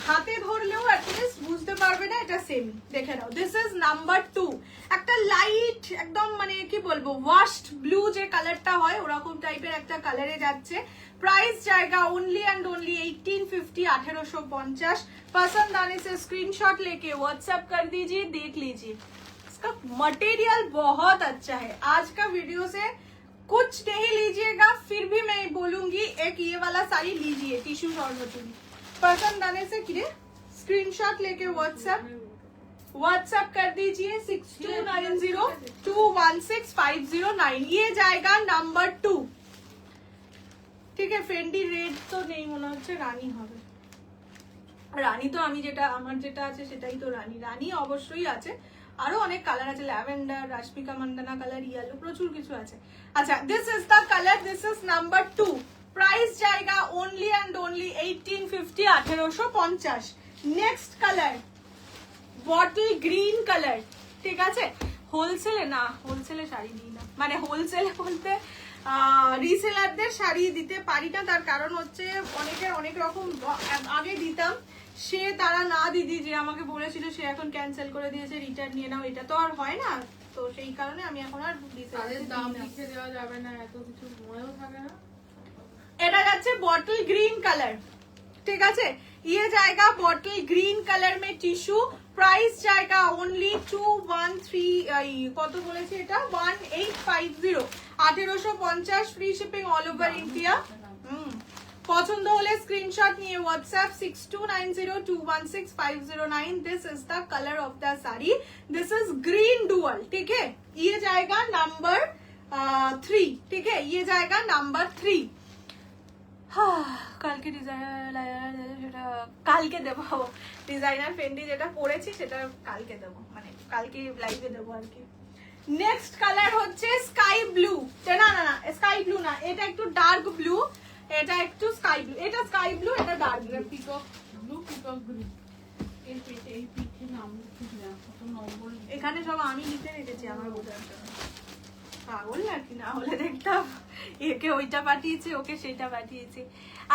হাতে ধরলেও অ্যাটলিস্ট বুঝতে পারবে না এটা সেম। দেখে নাও, দিস ইজ নাম্বার 2, একটা লাইট একদম মানে কি বলবো ওয়াশড ব্লু যে কালারটা হয় ওরকম টাইপের একটা কালারে যাচ্ছে। प्राइस जाएगा ओनली एंड ओनली 1850, 1850। पसंद आने से स्क्रीनशॉट लेके व्हाट्सएप कर दीजिए, देख लीजिए, इसका मटेरियल बहुत अच्छा है। आज का वीडियो से कुछ नहीं लीजिएगा, फिर भी मैं बोलूंगी एक ये वाला साड़ी लीजिए, टिश्यू स्वर्णचूड़ी। पसंद आने से किरे स्क्रीनशॉट लेके व्हाट्सएप कर दीजिए 6290216509। ये जाएगा नंबर 2, ঠিক আছে? ফেন্ডি রেড তো নেই মনে হচ্ছে, রানী হবে। রানী তো আমি যেটা আমার যেটা আছে সেটাই তো রানী, রানী অবশ্যই আছে, আরো অনেক কালার আছে, lavender, Rashmika Mandanna colour, yellow, প্রচুর কিছু আছে। আচ্ছা this is the colour, this is number 2। Price জায়গা only and only 1850, 1850। Next colour bottle green colour, ঠিক আছে? হোলসেলে না, হোলসেলে শাড়ি দিই না, মানে হোলসেলে বলতে রিসেলারদের শাড়ি দিতে পারি না, তার কারণ হচ্ছে অনেকের অনেক রকম, আগে দিতাম সে তারা না দিদি যে আমাকে বলেছিল সে এখন ক্যান্সেল করে দিয়েছে, রিটার্ন নিয়ে নাও, এটা তো আর হয় না, তো সেই কারণে আমি এখন আর তাদের দাম লিখে দেওয়া যাবে না, এত কিছু মনেও থাকে না। এটা যাচ্ছে বটল গ্রিন কালার, ঠিক আছে? ये जाएगा बॉटल ग्रीन कलर में टिश्यू। प्राइस जाएगा ओनली 213, কত বলেছি এটা 1850, 1850, free shipping all over India. পছন্দ হলে স্ক্রিনশট নিয়ে WhatsApp 6290216509। This is the colour of the sari, this is green dual, ठीक है? ये जाएगा नंबर 3, ठीक है? ये जाएगा नंबर 3। কালকে ডিজাইনার সেটা কালকে দেবো, ডিজাইনার ফেন্ডি যেটা পরেছি সেটা কালকে দেবো, মানে কালকে লাইভে দেবো আর কি। নেক্সট কালার হচ্ছে স্কাই ব্লু, না না না স্কাই ব্লু না, এটা একটু ডার্ক ব্লু, এটা একটু স্কাই ব্লু, এটা স্কাই ব্লু, এটা dark blue. Peacock blue, peacock green. এই পিকে নাম লিখে না, কত নম্বর এখানে সব আমি লিখে রেখেছি আমার বোঝার জন্য, পাগল নাকি না হলে দেখতাম একে ওইটা পাঠিয়েছে ওকে সেটা পাঠিয়েছে।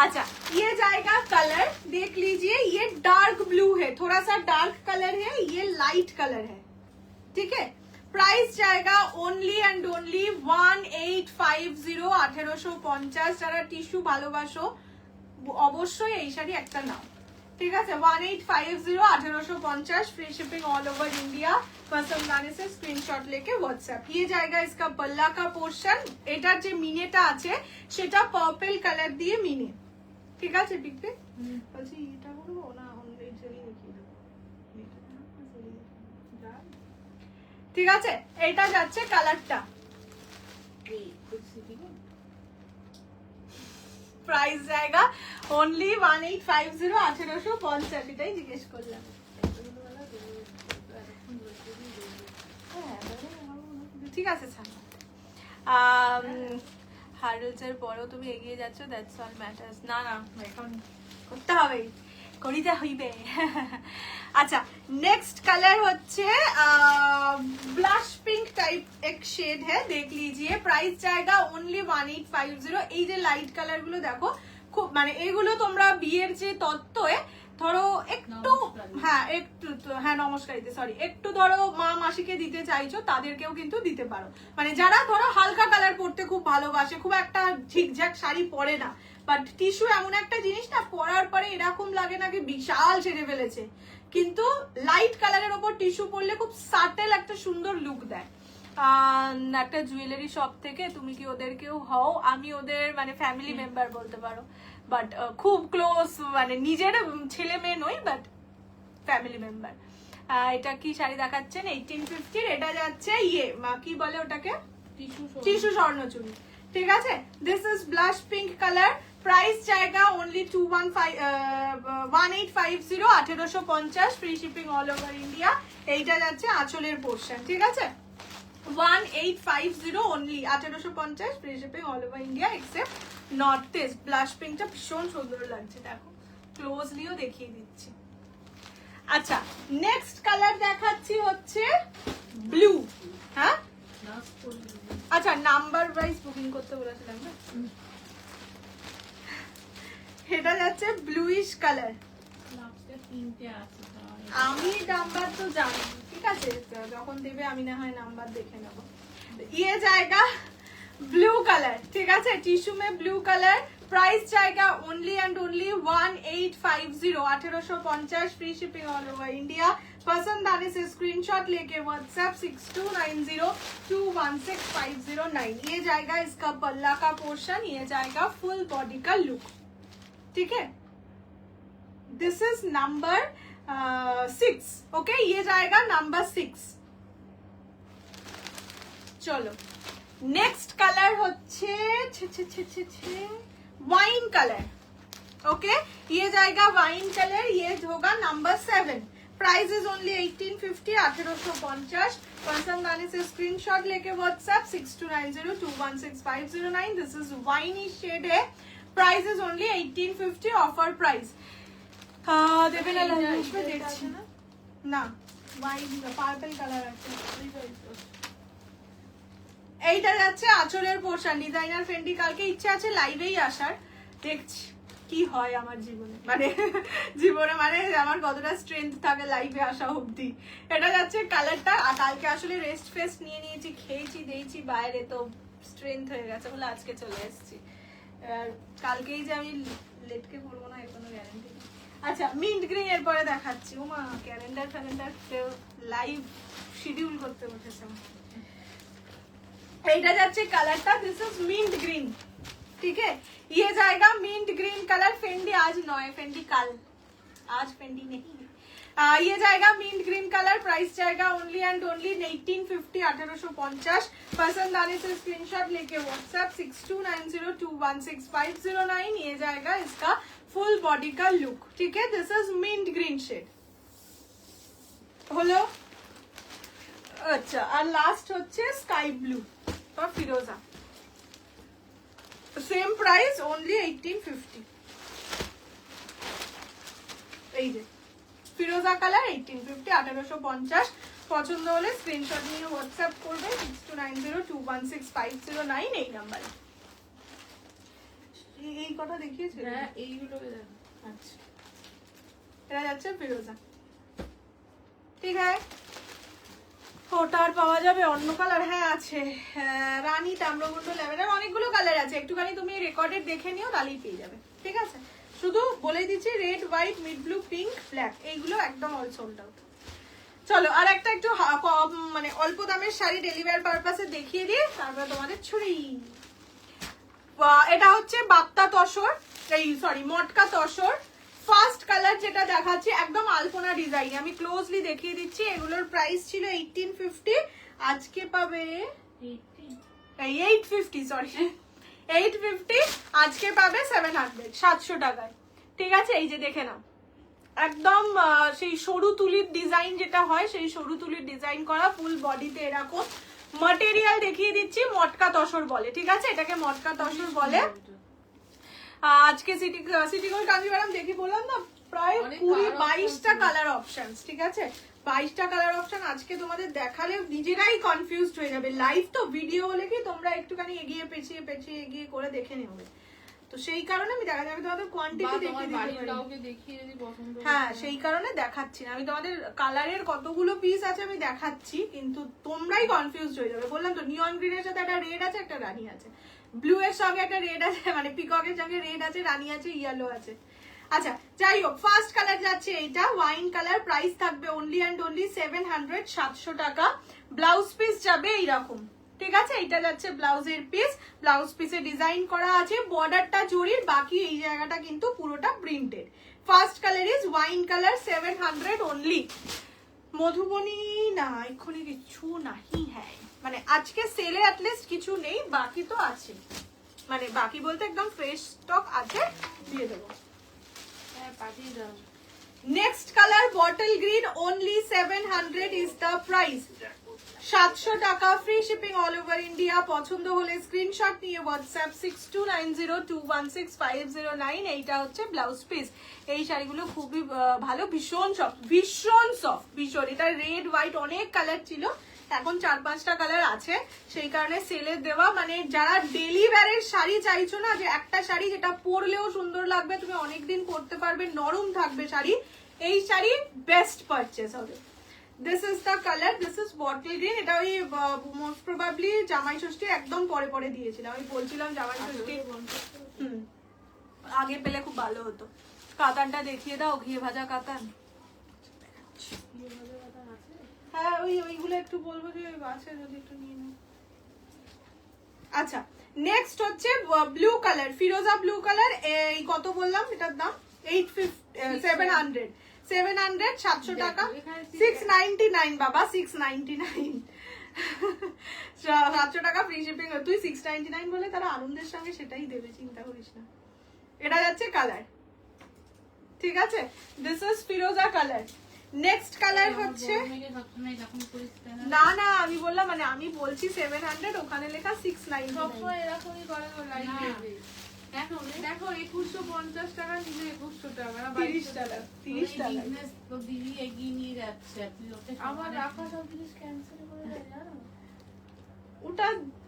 अच्छा ये जाएगा कलर, देख लीजिए, ये डार्क ब्लू है, थोड़ा सा डार्क कलर है, ये लाइट कलर है, ठीक है? प्राइस जाएगा ओनली एंड ओनली 1850, 1850। যারা টিস্যু ভালোবাসো অবশ্যই এই শাড়ি একটা নাও, ঠিক আছে 1850 1850 free shipping all over India पसंद आने से स्क्रीनशॉट लेके व्हाट्सएप ये जाएगा इसका पल्ला का पोर्शन এটার যে মিনেটা আছে সেটা পার্পল কালার দিয়ে মিনে ঠিক আছে পিকপে বলছি এটা করব না অনলাইন জেলি দেখিয়ে দেব ঠিক আছে এটা যাচ্ছে কালারটা প্রাইস জায়গা অনলি 1850 1850 এটাই জিজ্ঞেস করলাম ঠিক আছে স্যার হার্ডলসের পরেও তুমি এগিয়ে যাচ্ছ দ্যাটস অল ম্যাটার্স না না এখন করতে হবে করিতে হইবে আচ্ছা নেক্সট কালার হচ্ছে ব্লাশ পিঙ্ক টাইপ এক शेड है देख लीजिए प्राइस जाएगा ओनली 1850 এই যে লাইট কালার গুলো দেখো খুব মানে এগুলো তোমরা বিয়ের যে তত্ত্বয়ে ধরো একটু হ্যাঁ নমস্কারিতে সরি একটু ধরো মা মাসিকে দিতে চাইছো তাদেরকেও কিন্তু দিতে পারো মানে যারা ধরো হালকা কালার পরতে খুব ভালোবাসে খুব একটা ঝিকঝাক শাড়ি পরে না বাট টিস্যু এমন একটা জিনিস না পরার পরে এরকম লাগে না কি বিশাল ছেড়ে ফেলেছে কিন্তু লাইট কালারের ওপর টিস্যু পরলে খুব সাটেল একটা সুন্দর লুক দেয় একটা জুয়েলারি শপ থেকে তুমি কি ওদেরকেও হও আমি ওদের মানে ফ্যামিলি মেম্বার বলতে পারো বাট খুব ক্লোজ মানে নিজের ছেলে মেয়ে নই বাট ফ্যামিলি মেম্বার এটা কি শাড়ি দেখাচ্ছেন 1850 এটা যাচ্ছে কি বলে ওটাকে টিস্যু স্বর্ণচুরি ঠিক আছে this is blush pink colour price जाएगा only 1850 1850 free shipping all over India এইটা যাচ্ছে আঁচলের পোরশন ঠিক আছে 1850 only 1850 free shipping all over India except north east ব্লাশ পিঙ্কটা ভীষণ সুন্দর লাগছে দেখো ক্লোজলিও দেখিয়ে দিচ্ছি আচ্ছা নেক্সট কালার দেখাচ্ছি হচ্ছে ব্লু হ্যাঁ আচ্ছা নাম্বার ওয়াইজ বুকিং করতে বলেছিলাম না এটা যাচ্ছে ব্লুইশ কালার আমি নাম্বার তো জানি ঠিক আছে যখন দেবে আমি না হয় নাম্বার দেখে নেব ये जाएगा ब्लू कलर ठीक है टिश्यू में ब्लू कलर प्राइस जाएगा only and only 1850 1850 free shipping all over India पसंद आने से स्क्रीनशॉट लेके व्हाट्सएप 6290216509 ये जाएगा इसका पल्ला का पोर्शन ये जाएगा फुल बॉडी का लुक ठीक है दिस इज नंबर 6 ओके ये जाएगा नंबर 6 चलो नेक्स्ट कलर होच्छे वाइन कलर ओके ये जाएगा वाइन कलर ये होगा नंबर 7 प्राइस इज ओनली 1850 1850 पसंद आने से स्क्रीनशॉट लेके व्हाट्सएप 6290216509 दिस इज वाइनी शेड है price is only 1850 offer price देवे ना इसमें देखছি না वाइन পার্পল কালার আছে এইটা যাচ্ছে আঁচলের পোরশন ডিজাইনার ফেন্ডি কালকে ইচ্ছা আছে লাইভেই আসার দেখছি কি হয় আমার জীবনে মানে আমার কতটা স্ট্রেংথ থাকে লাইভে আসা অবধি এটা যাচ্ছে কালারটা আর কালকে আসলে রেস্ট ফেস্ট নিয়ে নিয়েছি খেয়েছি দিয়েছি বাইরে তো স্ট্রেংথ হয়ে গেছে বলে আজকে চলে এসেছি আর কালকেই যে আমি লেটকে পড়বো না এর কোনো গ্যারান্টি নেই আচ্ছা মিন্ট গ্রিন এর পরে দেখাচ্ছি ওমা ক্যালেন্ডার লাইভ শিডিউল করতে বসেছে এইটা যাচ্ছে কালারটা দিস ইজ মিন্ট গ্রিন ठीक है ये जाएगा मिंट ग्रीन कलर फेंडी आज नॉय फेंडी कल आज फेंडी नहीं ये जाएगा मिंट ग्रीन कलर प्राइस जाएगा ओनली एंड ओनली 1850 1850 पसंद आने से स्क्रीनशॉट लेके व्हाट्सएप 6290216509 ये जाएगा इसका फुल बॉडी का लुक ठीक है this is mint green shade হলো আচ্ছা আর লাস্ট হচ্ছে স্কাই ব্লু বা ফিরোজা सेम प्राइस ओनली 1850 এই যে ফিরোজা কালার 1850 1850 পছন্দ হলে স্ক্রিনশট নিয়ে WhatsApp করবে 6290216509 এই নম্বরে এই কথা দেখিয়েছি হ্যাঁ এইগুলোকে দেখো আচ্ছা এটা যাচ্ছে ফিরোজা ঠিক আছে ওটা আর পাওয়া যাবে অন্য কালার হ্যাঁ আছে রানী তাম্রকুণ্ড ল্যাভেন্ডার অনেকগুলো কালার আছে একটুখানি তুমি রেকর্ডেড দেখে নিও তাহলেই পেয়ে যাবে ঠিক আছে শুধু বলে দিচ্ছি red, white, mid blue, pink, black, এইগুলো একদম অল সোল্ড আউট। চলো আর একটা একটু মানে অল্প দামের শাড়ি ডেলিভারি পারপাসে দেখিয়ে দিয়ে তারপরে তোমাদের ছুরি। এটা হচ্ছে বাপ্তা তসর, এই সরি মটকা তসর। ফার্স্ট কালার যেটা দেখাচ্ছি একদম আলপনা ডিজাইন, আমি ক্লোজলি দেখিয়ে দিচ্ছি। এগুলোর প্রাইস ছিল 1850, আজকে পাবে 850, সরি 850, আজকে পাবে 700, 700 টাকায়। ঠিক আছে, এই যে দেখে নাও একদম সেই সরু তুলির ডিজাইন যেটা হয় সেই সরু তুলির ডিজাইন করা, ফুল বডিতে এরকম। ম্যাটেরিয়াল দেখিয়ে দিচ্ছি, মটকা তসর বলে। ঠিক আছে, এটাকে মটকা তসর বলে। আজকে সিটি গোল্ড কাঞ্জিভারাম দেখি বললাম না প্রায় 22টা কালার অপশন। ঠিক আছে, 22টা কালার অপশন আজকে তোমাদের দেখালে নিজেরাই কনফিউজড হয়ে যাবে। লাইভ তো, ভিডিও হলে কি তোমরা একটুখানি এগিয়ে পেছিয়ে এগিয়ে করে দেখে নেবে। তো সেই কারণে আমি দেখা যাবে তোমাদের কোয়ান্টিটি দেখিয়ে দিতে পারি। হ্যাঁ, সেই কারণে দেখাচ্ছি না আমি তোমাদের। কালারের কতগুলো পিস আছে আমি দেখাচ্ছি, কিন্তু তোমরাই কনফিউজড হয়ে যাবে। বললাম তো, নিয়ন গ্রিনের সাথে একটা রেড আছে, একটা রানী আছে। ব্লু এর সঙ্গে একটা রেড আছে, মানে পিককের সঙ্গে রেড আছে, রানী আছে, ইয়েলো আছে। আচ্ছা, যাই হোক, ফার্স্ট কালার যাচ্ছে এইটা ওয়াইন কালার। প্রাইস থাকবে অনলি অ্যান্ড অনলি 700, 700 টাকা। ব্লাউজ পিস যাবে এইরকম। ঠিক আছে, এটা যাচ্ছে ব্লাউজের পিস। ব্লাউজ পিসে ডিজাইন করা আছে, বর্ডারটা জরির, বাকি এই জায়গাটা কিন্তু পুরোটা printed. First colour is wine colour, 700 only. Madhubani না, এক্ষুনি কিছু নাহি হ্যাঁ, মানে আজকে সেলে অ্যাটলিস্ট কিছু নেই, বাকি তো আছে। মানে বাকি বলতে একদম ফ্রেশ স্টক আছে, দিয়ে দেবো। Next colour bottle green, only 700 is the price. 700 টাকা, free shipping all over India. পছন্দ হলে স্ক্রিনশট নিয়ে হোয়াটসঅ্যাপ 6290216509। এইটা হচ্ছে ব্লাউজ পিস। এই শাড়িগুলো খুবই ভালো, ভীষণ সফট, ভীষণ সফট, ভীষণ। এটা রেড, হোয়াইট অনেক কালার ছিল, এখন 4-5টা কালার আছে, সেই কারণে সেলে দেওয়া। মানে যারা ডেলি ওয়্যারের শাড়ি চাইছো না, যে একটা শাড়ি যেটা পরলেও সুন্দর লাগবে, তুমি অনেকদিন পরতে পারবে, নরম থাকবে শাড়ি, এই শাড়ি বেস্ট পারচেস হবে। This is the colour, this is bottle green. এটা ওই মোস্ট প্রবাবলি জামাই ষষ্ঠী একদম পরে পরে দিয়েছিলাম, আমি বলছিলাম জামাই ষষ্ঠী আগে পেলে খুব ভালো হতো। কাতানটা দেখিয়ে দাও, ঘিয়ে ভাজা কাতান। হ্যাঁ, ওইগুলো একটু বলবো যে আছে, যদি একটু নিয়ে নাও। আচ্ছা, নেক্সট হচ্ছে ব্লু কালার, ফিরোজা ব্লু কালার। এই কত বললাম এটার দাম? 700, 700 টাকা। 699 বাবা, 699, 700 টাকা ফ্রি শিপিং। তুই 699 বলে তারা আনন্দের সঙ্গে সেটাই দেবে, চিন্তা করিস না। এটা যাচ্ছে কালার। ঠিক আছে, this is Firoza colour. Next colour হচ্ছে, না না আমি বললাম, মানে আমি বলছি 700, ওখানে লেখা 699। সবসময় এরকমই করে দেখো 2150 টাকা নিলে 2100 টাকা, 30 টাকা, 30 টাকা। তো দিদি এগিয়ে নিয়ে যাচ্ছে, আমার রাখা সব জিনিস ক্যান্সেল করে দেয় জানো। ওটা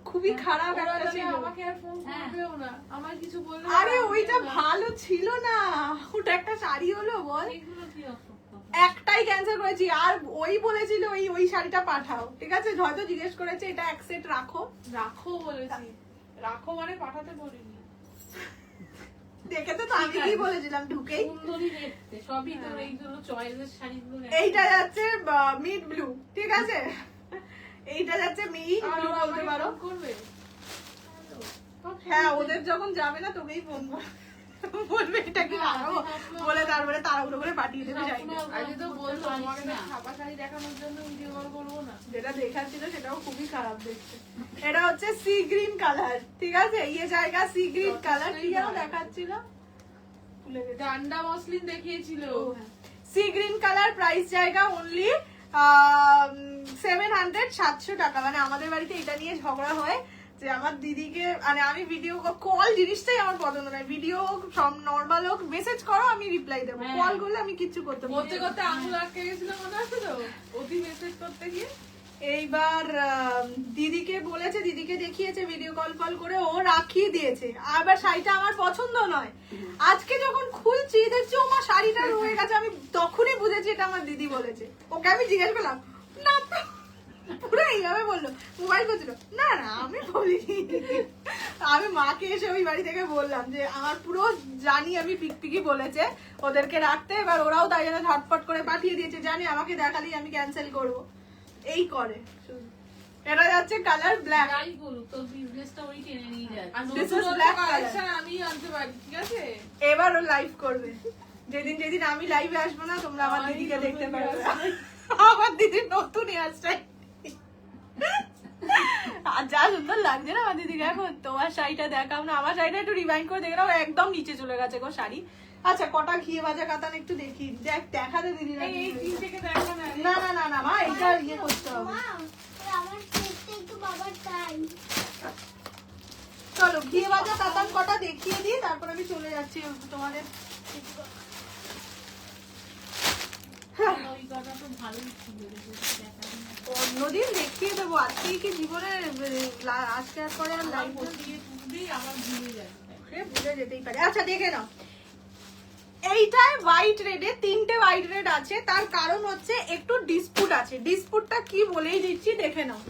খুবই খারাপ একটা ছিল। আমাকে আর ফোন করবেও না, আমার কিছু বললে। আরে ওইটা ভালো ছিল না, ওটা একটা শাড়ি হলো বল। এগুলো কি একটাই ক্যান্সেল করেছি, আর ওই বলেছিল ওই শাড়িটা পাঠাও। ঠিক আছে, হয়তো জিজ্ঞেস করেছে এটা এক সেট রাখো বলেছি, রাখো মানে পাঠাতে বলিনি। দেখে তো আমি কি বলেছিলাম ঢুকেই। সুন্দরী দেখতে, সবই তো এইগুলো চয়েসের শাড়িগুলো। এইটা যাচ্ছে মিড ব্লু। ঠিক আছে, এইটা যাচ্ছে মিড ব্লু বলতে পারো। করবে হ্যাঁ, ওদের যখন যাবে না তোকেই ফোন করবে, বলবে এটা কি লাগাবো, বলে তারপরে তাড়াহুড়ো করে পাঠিয়ে দেবে। আগে তো বলতো আমাকে ছাপা শাড়ি দেখানোর জন্য ভিডিও কল করবো না। যেটা দেখাচ্ছিল সেটাও খুবই খারাপ দেখতে। এটা হচ্ছে সি গ্রিন কালার। ঠিক আছে, এই জায়গা সি গ্রিন কালার কি যেন দেখাচ্ছিল, ডান্ডা মসলিন দেখিয়েছিল। সি গ্রিন কালার, প্রাইস জায়গা অনলি 700, 700 টাকা। মানে আমাদের বাড়িতে এটা নিয়ে ঝগড়া হয় যে আমার দিদিকে, মানে আমি ভিডিও কল জিনিসটাই আমার পছন্দ নয়। ভিডিও সব নর্মাল হোক, মেসেজ করো আমি রিপ্লাই দেবো, কল করলে আমি কিচ্ছু করতে করতে আঙুল আটকে গেছিল, মনে আছে তো, অতি মেসেজ করতে গিয়ে। এইবার দিদিকে বলেছে, দিদিকে দেখিয়েছে ভিডিও কল করে, ও রাখিয়ে দিয়েছে। আবার শাড়িটা আমার পছন্দ নয়। আজকে যখন খুলছি দেখছি ও মা শাড়িটা রয়ে গেছে, আমি তখনই বুঝেছি এটা আমার দিদি বলেছে। ওকে আমি জিজ্ঞেস করলাম, না পুরো এইভাবে বললো, মোবাইল করছিল, না না আমি বলিনি। আমি মাকে এসে ওই বাড়ি থেকে বললাম যে আমার পুরো জানি আমি পিকপিকি বলেছে ওদেরকে রাখতে, এবার ওরাও তাই জন্য ঝটপট করে পাঠিয়ে দিয়েছে, জানি আমাকে দেখালেই আমি ক্যান্সেল করব, এই করে শুধু। এটা যাচ্ছে কালার ব্ল্যাক, যাই বলুক তোর বিজনেসটা ওই টেনে নিয়ে যাচ্ছে। This is black collection color. আমি আনতে পারি, ঠিক আছে? এবার ও লাইভ করবে, যেদিন যেদিন আমি লাইভে আসবো না তোমরা আমার আমারই দিদিকে দেখতে নতুন পারবে। hairstyle। আমার দিদির নতুন হেয়ারস্টাইল, আর যা সুন্দর লাগছে না আমার দিদিকে এখন। তোমার শাড়িটা দেখাও না, আমার শাড়িটা একটু রিমাইন্ড করে দেখে নাও, একদম নিচে চলে গেছে গো শাড়ি। আচ্ছা কটা ঘিয়ে ভাজা কাতান একটু দেখি, দেখ দেখাতে দিদি না। এই তিন থেকে দেখা না। না না না না মা, এটা ইয়ে করতে হবে। আমার টেস্টে একটু বাবার চাই। চলো ঘিয়ে ভাজা কাতান কটা দেখিয়ে দিই, তারপর আমি চলে যাচ্ছি তোমাদের। ওই কথা তো ভালোই ছিল, দেখা না। অন্যদিন দেখিয়ে দেবো, আজকেই কি জীবনে আজকে আর পরে আমার লাইভ বসিয়ে তুলতেই আমার ভুলে যাচ্ছে। বুঝে যেতেই পারে। আচ্ছা দেখে নাও, এইটায় হোয়াইট রেডে তিনটে হোয়াইট রেড আছে, তার কারণ হচ্ছে একটু ডিসপুট আছে। ডিসপুটটা কি বলেই দিচ্ছি, দেখে নাও।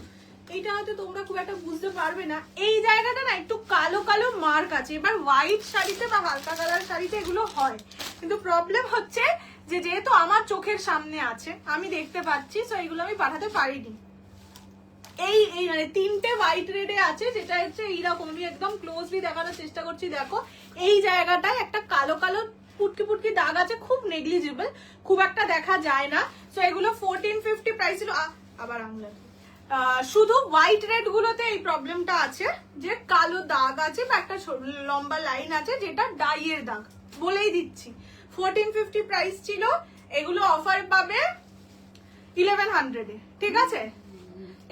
এইটা হয়তো তোমরা খুব একটা বুঝতে পারবে না, এই জায়গাটা না একটু কালো কালো মার্ক আছে। এবার হোয়াইট শাড়িতে বা হালকা কালার শাড়িতে এগুলো হয়, কিন্তু প্রবলেম হচ্ছে যে যেহেতু আমার চোখের সামনে আছে আমি দেখতে পাচ্ছি, তো এগুলো আমি পাঠাতে পারিনি। এই এই মানে তিনটে হোয়াইট রেডে আছে, যেটা হচ্ছে এইরকম, আমি একদম ক্লোজলি দেখানোর চেষ্টা করছি। দেখো এই জায়গাটায় একটা কালো কালো পুটকি পুটকি দাগ আছে, খুব নেগলিজিবল, খুব একটা দেখা যায় না। তো এগুলো 1450 প্রাইস ছিল। আবার আঙুলা শুধু হোয়াইট রেড গুলোতে এই প্রবলেমটা আছে যে কালো দাগ আছে বা একটা লম্বা লাইন আছে, যেটা ডাইয়ের দাগ। বলেই দিচ্ছি 1450 প্রাইস ছিল, এগুলো অফার পাবে 1100 এ, ঠিক আছে?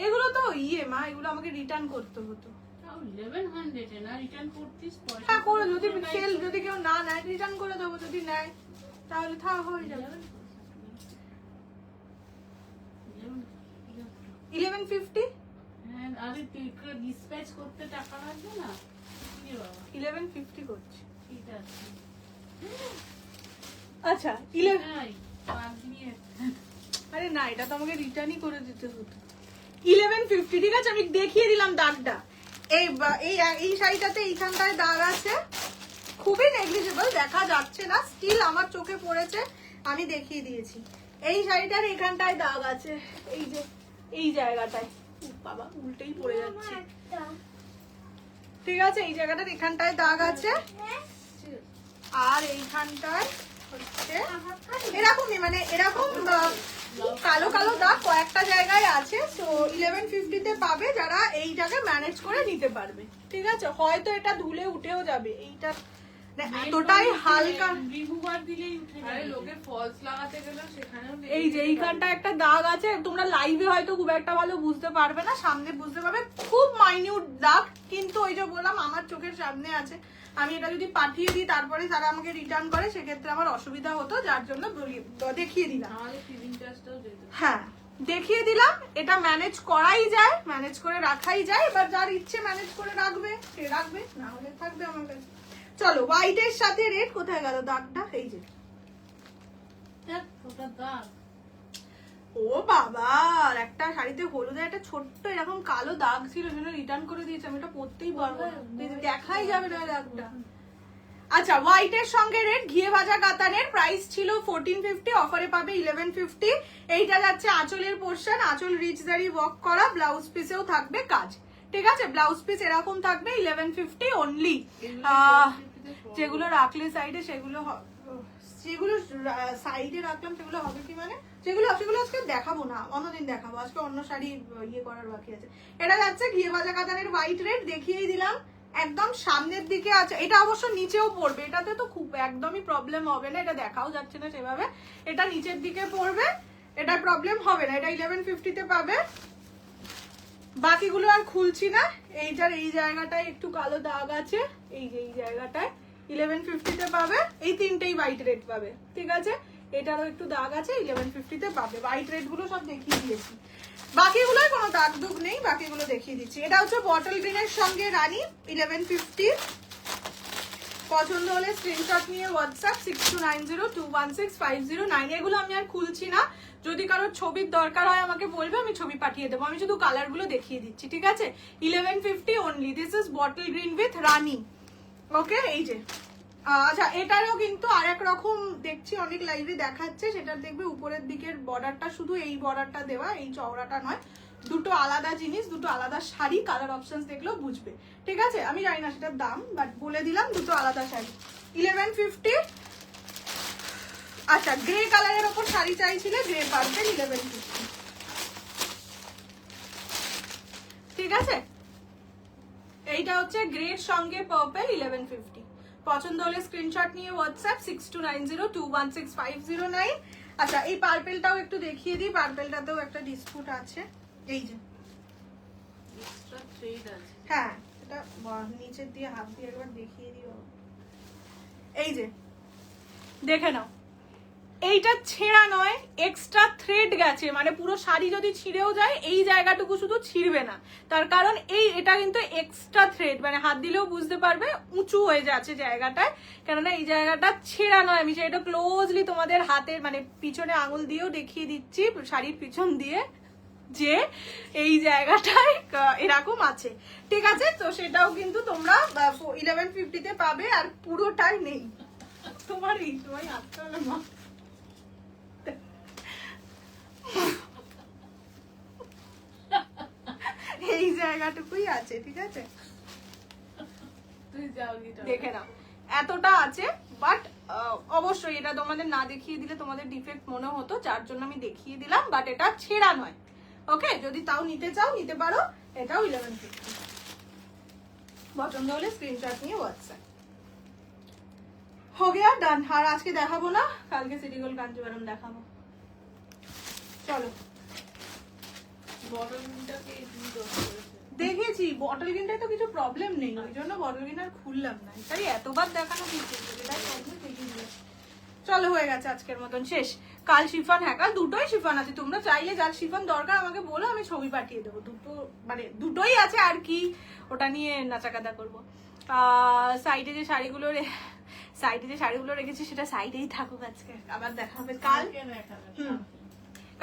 এগুলো তো ইয়ে মা, এগুলো আমাকে রিটার্ন করতে হতো। তাও 1100 এ না রিটার্ন করতিস পয়সা। হ্যাঁ করে, যদি সেল যদি কেউ না নেয় রিটার্ন করে দেবো, যদি নেয় তাহলে হয়ে যাবে। 1150 হ্যাঁ, আরে ডিসপ্যাচ করতে টাকা লাগবে না? কি বাবা, 1150 করছি। ঠিক আছে। আচ্ছা 11, নাই, বাদ দিয়ে আরে না এটা তো আমাকে রিটার্নই করে দিতে হতো। 1150, ঠিক আছে? আমি দেখিয়ে দিলাম দাগটা। এই শাড়িটাতে এইখানটায় দাগ আছে, খুবই নেগলিজেবল, দেখা যাচ্ছে না, স্টিল আমার চোখে পড়েছে, আমি দেখিয়ে দিয়েছি। এই শাড়িটার এখানটায় দাগ আছে, এই যে এই জায়গাটায়। বাবা উল্টেই পড়ে যাচ্ছে, ঠিক আছে? এই জায়গাটার এখানটায় দাগ আছে, আর এইখানটায় হচ্ছে এরকমই, মানে এরকম কালো কালো দাগ কয়েকটা জায়গায় আছে। তো 1150 তে পাবে যারা এইটাকে ম্যানেজ করে নিতে পারবে, ঠিক আছে? হয়তো এটা ধুলে উঠেও যাবে, এইটা এতটাই হালকা। রিমুভার দিলেই উঠে আরে যাবে। লোকে ফলস লাগাতে গেলে সেখানেও নেই। এই যে এইখানটা একটা দাগ আছে, তোমরা লাইভে হয়তো খুব একটা ভালো বুঝতে পারবে না, সামনে বুঝতে পারবে, খুব মাইনিউট দাগ, কিন্তু ওই যে বললাম আমার চোখের সামনে আছে। আমি এটা যদি পাঠিয়ে দিই তারপরে তারা আমাকে রিটার্ন করে, সেক্ষেত্রে আমার অসুবিধা হতো, যার জন্য দেখিয়ে দিলাম। আমাদের ফিলিং চার্জটাও যেত। হ্যাঁ দেখিয়ে দিলাম, এটা ম্যানেজ করাই যায়, ম্যানেজ করে রাখাই যায়। এবার যার ইচ্ছে ম্যানেজ করে রাখবে সে রাখবে, না হলে থাকবে আমার কাছে। চলো হোয়াইটের সাথে রেড, কোথায় গেল দাগটা? এই যে, দেখ, ওটা দাগ। ও বাবা, একটা শাড়িতে হলুদের একটা ছোট্ট এরকম কালো দাগ ছিল, সেটা রিটার্ন করে দিয়েছে। আমি এটা পরতেই পারবো না, দেখাই যাবে না দাগটা। আচ্ছা হোয়াইটের সঙ্গে রেড, ঘিয়ে ভাজা কাতানের, প্রাইস ছিল 1450, অফারে পাবে 1150। এইটা যাচ্ছে আঁচলের পোর্শন, আঁচল রিচ জারি ওয়ার্ক করা, ব্লাউজ পিসেও থাকবে কাজ, ঠিক আছে? ব্লাউজ পিস এরকম থাকবে 1150 অনলি। যেগুলো রাখলে সাইডে সেগুলো যেগুলো সাইডে রাখলাম সেগুলো হবে কি, মানে সেগুলো আজকে দেখাবো না, অন্যদিন দেখাবো, আজকে অন্য শাড়ি ইয়ে করার বাকি আছে। এটা যাচ্ছে ঘিয়ে ভাজা কাতানের হোয়াইট রেড, দেখিয়েই দিলাম, একদম সামনের দিকে আছে। এটা অবশ্য নিচেও পড়বে, এটাতে তো খুব একদমই প্রবলেম হবে না, এটা দেখাও যাচ্ছে না সেভাবে, এটা নিচের দিকে পড়বে, এটা প্রবলেম হবে না। এটা 1150 তে পাবে। বাকিগুলো আর খুলছি না। এইটার এই জায়গাটায় একটু কালো দাগ আছে, এই যে এই জায়গাটায় 1150 তে পাবে। এই তিনটেই হোয়াইট রেড পাবে, ঠিক আছে? এটারও একটু দাগ আছে, 1150 তে পাবে। হোয়াইট রেড গুলো সব দেখিয়ে দিয়েছি, বাকিগুলোর কোনো দাগ দুগ নেই, বাকিগুলো দেখিয়ে দিচ্ছি। এটা হচ্ছে বটল গ্রিনের সঙ্গে রানী, 1150। পছন্দ হলে স্ক্রিনশট নিয়ে হোয়াটসঅ্যাপ 6290216509। এগুলো আমি আর খুলছি না, যদি কারোর ছবির দরকার হয় আমাকে বলবে, আমি ছবি পাঠিয়ে দেবো। আমি শুধু কালারগুলো দেখিয়ে দিচ্ছি, ঠিক আছে? 1150 only. This is bottle green with রানি। ওকে, এই যে আচ্ছা, এটারও কিন্তু আর এক রকম দেখছি অনেক লাইভে দেখাচ্ছে, সেটা দেখবে উপরের দিকের বর্ডারটা শুধু এই বর্ডারটা দেওয়া, এই চওড়াটা নয়। দুটো আলাদা জিনিস, দুটো আলাদা শাড়ি, কালার অপশনস দেখলেও বুঝবে, ঠিক আছে? আমি জানি না সেটার দাম, বাট বলে দিলাম দুটো আলাদা শাড়ি 1150। আচ্ছা, গ্রে কালারের ওপর শাড়ি চাইছিলে, গ্রে পার্পেল 1150, ঠিক আছে? এইটা হচ্ছে গ্রের সঙ্গে পার্পল 1150। পছন্দ হলে স্ক্রিনশট নিয়ে হোয়াটসঅ্যাপ 6290216509। আচ্ছা, এই পার্পেলটাও একটু দেখিয়ে দিই, পার্পেলটাতেও একটা ডিসপুট আছে। এই যে এক্সট্রা থ্রেড আছে। হ্যাঁ, এটা নিচের দিয়ে হাত দিয়ে একবার দেখিয়ে দিও। এই যে দেখে নাও, এইটা ছেঁড়া নয়, এক্সট্রা থ্রেড গেছে, মানে পুরো শাড়ি যদি ছিঁড়েও যায় এই জায়গাটুকু শুধু ছিঁড়বে না, তার কারণ এটা কিন্তু এক্সট্রা থ্রেড, মানে হাত দিলেও বুঝতে পারবে উঁচু হয়ে যাচ্ছে জায়গাটায়, কেননা এই জায়গাটা ছেঁড়া নয়। আমি সেটা ক্লোজলি তোমাদের হাতের মানে পিছনে আঙুল দিয়েও দেখিয়ে দিচ্ছি, শাড়ির পিছন দিয়ে, যে এই জায়গাটায় এরকম আছে, ঠিক আছে? তো সেটাও কিন্তু তোমরা 1150-তে পাবে, আর পুরোটাই নেই। তোমার আসতে হলো মা, এই জায়গাটুকুই আছে, ঠিক আছে? তুই যাও গিটা দেখে নাও, এতটা আছে। বাট অবশ্যই এটা তোমাদের না দেখিয়ে দিলে তোমাদের ডিফেক্ট মনে হতো, যার জন্য আমি দেখিয়ে দিলাম। বাট এটা ছেঁড়া নয়, ওকে? যদি তাও নিতে চাও নিতে পারো, এটাও 1150। পছন্দ হলে স্ক্রিনশট নিয়ে হোয়াটসঅ্যাপ। हो गया ডান। আর আজকে দেখাবো না, কালকে সিটি গোল্ড কাঞ্জিভারম দেখাবো। চলো, বটলটাকে তুমি দোষ করেছে। দেখেছি বটল গ্রিনটায় তো কিছু প্রবলেম নেই, ওই জন্য বটল গ্রিন আর খুললাম না। তাই এতবার দেখানো কিছু চলো, হয়ে গেছে আজকের মতন, শেষ। কাল শিফন, হ্যাঁ কাল দুটোই শিফন আছে। তোমরা চাইলে যার শিফন দরকার আমাকে বলো, আমি ছবি পাঠিয়ে দেবো। দুটো মানে দুটোই আছে আর কি, ওটা নিয়ে নাচাকাদা করবো। সাইডে যে শাড়িগুলো রেখেছি সেটা সাইডেই থাকুক, আজকে আবার দেখা হবে কাল।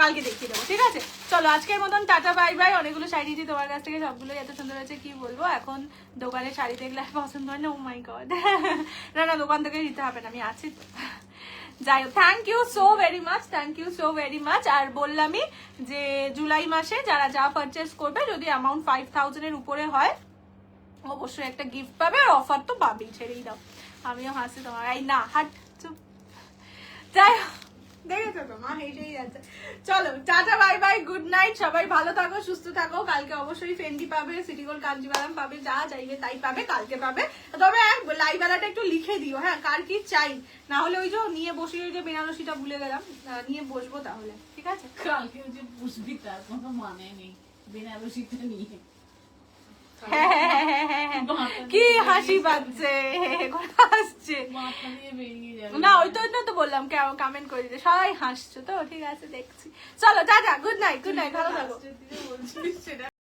কালকে দেখিয়ে দেবো, ঠিক আছে? চলো, আজকের মতন টাটা, বাই বাই। অনেকগুলো শাড়ি দিয়েছি তোমার কাছ থেকে, সবগুলোই এত সুন্দর হয়েছে কি বলবো। এখন দোকানে শাড়ি দেখলে আর পছন্দ হয় না, ও মাই গড। না দোকান থেকে দিতে হবে না, আমি আছি তো। যাই হোক, thank you so very much. আর বললামই যে জুলাই মাসে যারা যা পারচেস করবে, যদি অ্যামাউন্ট 5000-এর উপরে হয়, অবশ্যই একটা গিফট পাবে, আর অফার তো পাবেই, ছেড়েই দাও। আমিও হাসি তোমার, এই না হাট চুপ। যাই হোক, দেখেছো তো মা হেসেই যাচ্ছে। চলো, tata, bye bye, good night. সবাই ভালো থাকো, সুস্থ থাকো। কালকে অবশ্যই ফেন্ডি পাবে, সিটি গোল্ড কাঞ্জিভারম পাবে, যা চাইবে তাই পাবে, কালকে পাবে। তবে লাইভ বেলাটা একটু লিখে দিও, হ্যাঁ, কার কি চাই, না হলে ওই যে নিয়ে বসে, ওই যে বেনারসিটা ভুলে গেলাম, নিয়ে বসবো তাহলে, ঠিক আছে? কালকে যে বুঝবি তার কোনো মানে নেই, বেনারসিটা নিয়ে হ্যাঁ, কি হাসি পাচ্ছে, হাসছে মাথা দিয়ে বেরিয়ে যাবে না, ওই তো বললাম কমেন্ট করে দিতে, সবাই হাসছো তো, ঠিক আছে, দেখছি। চলো টাটা, গুড নাইট, ভালো থাকো। বলছিস সেটা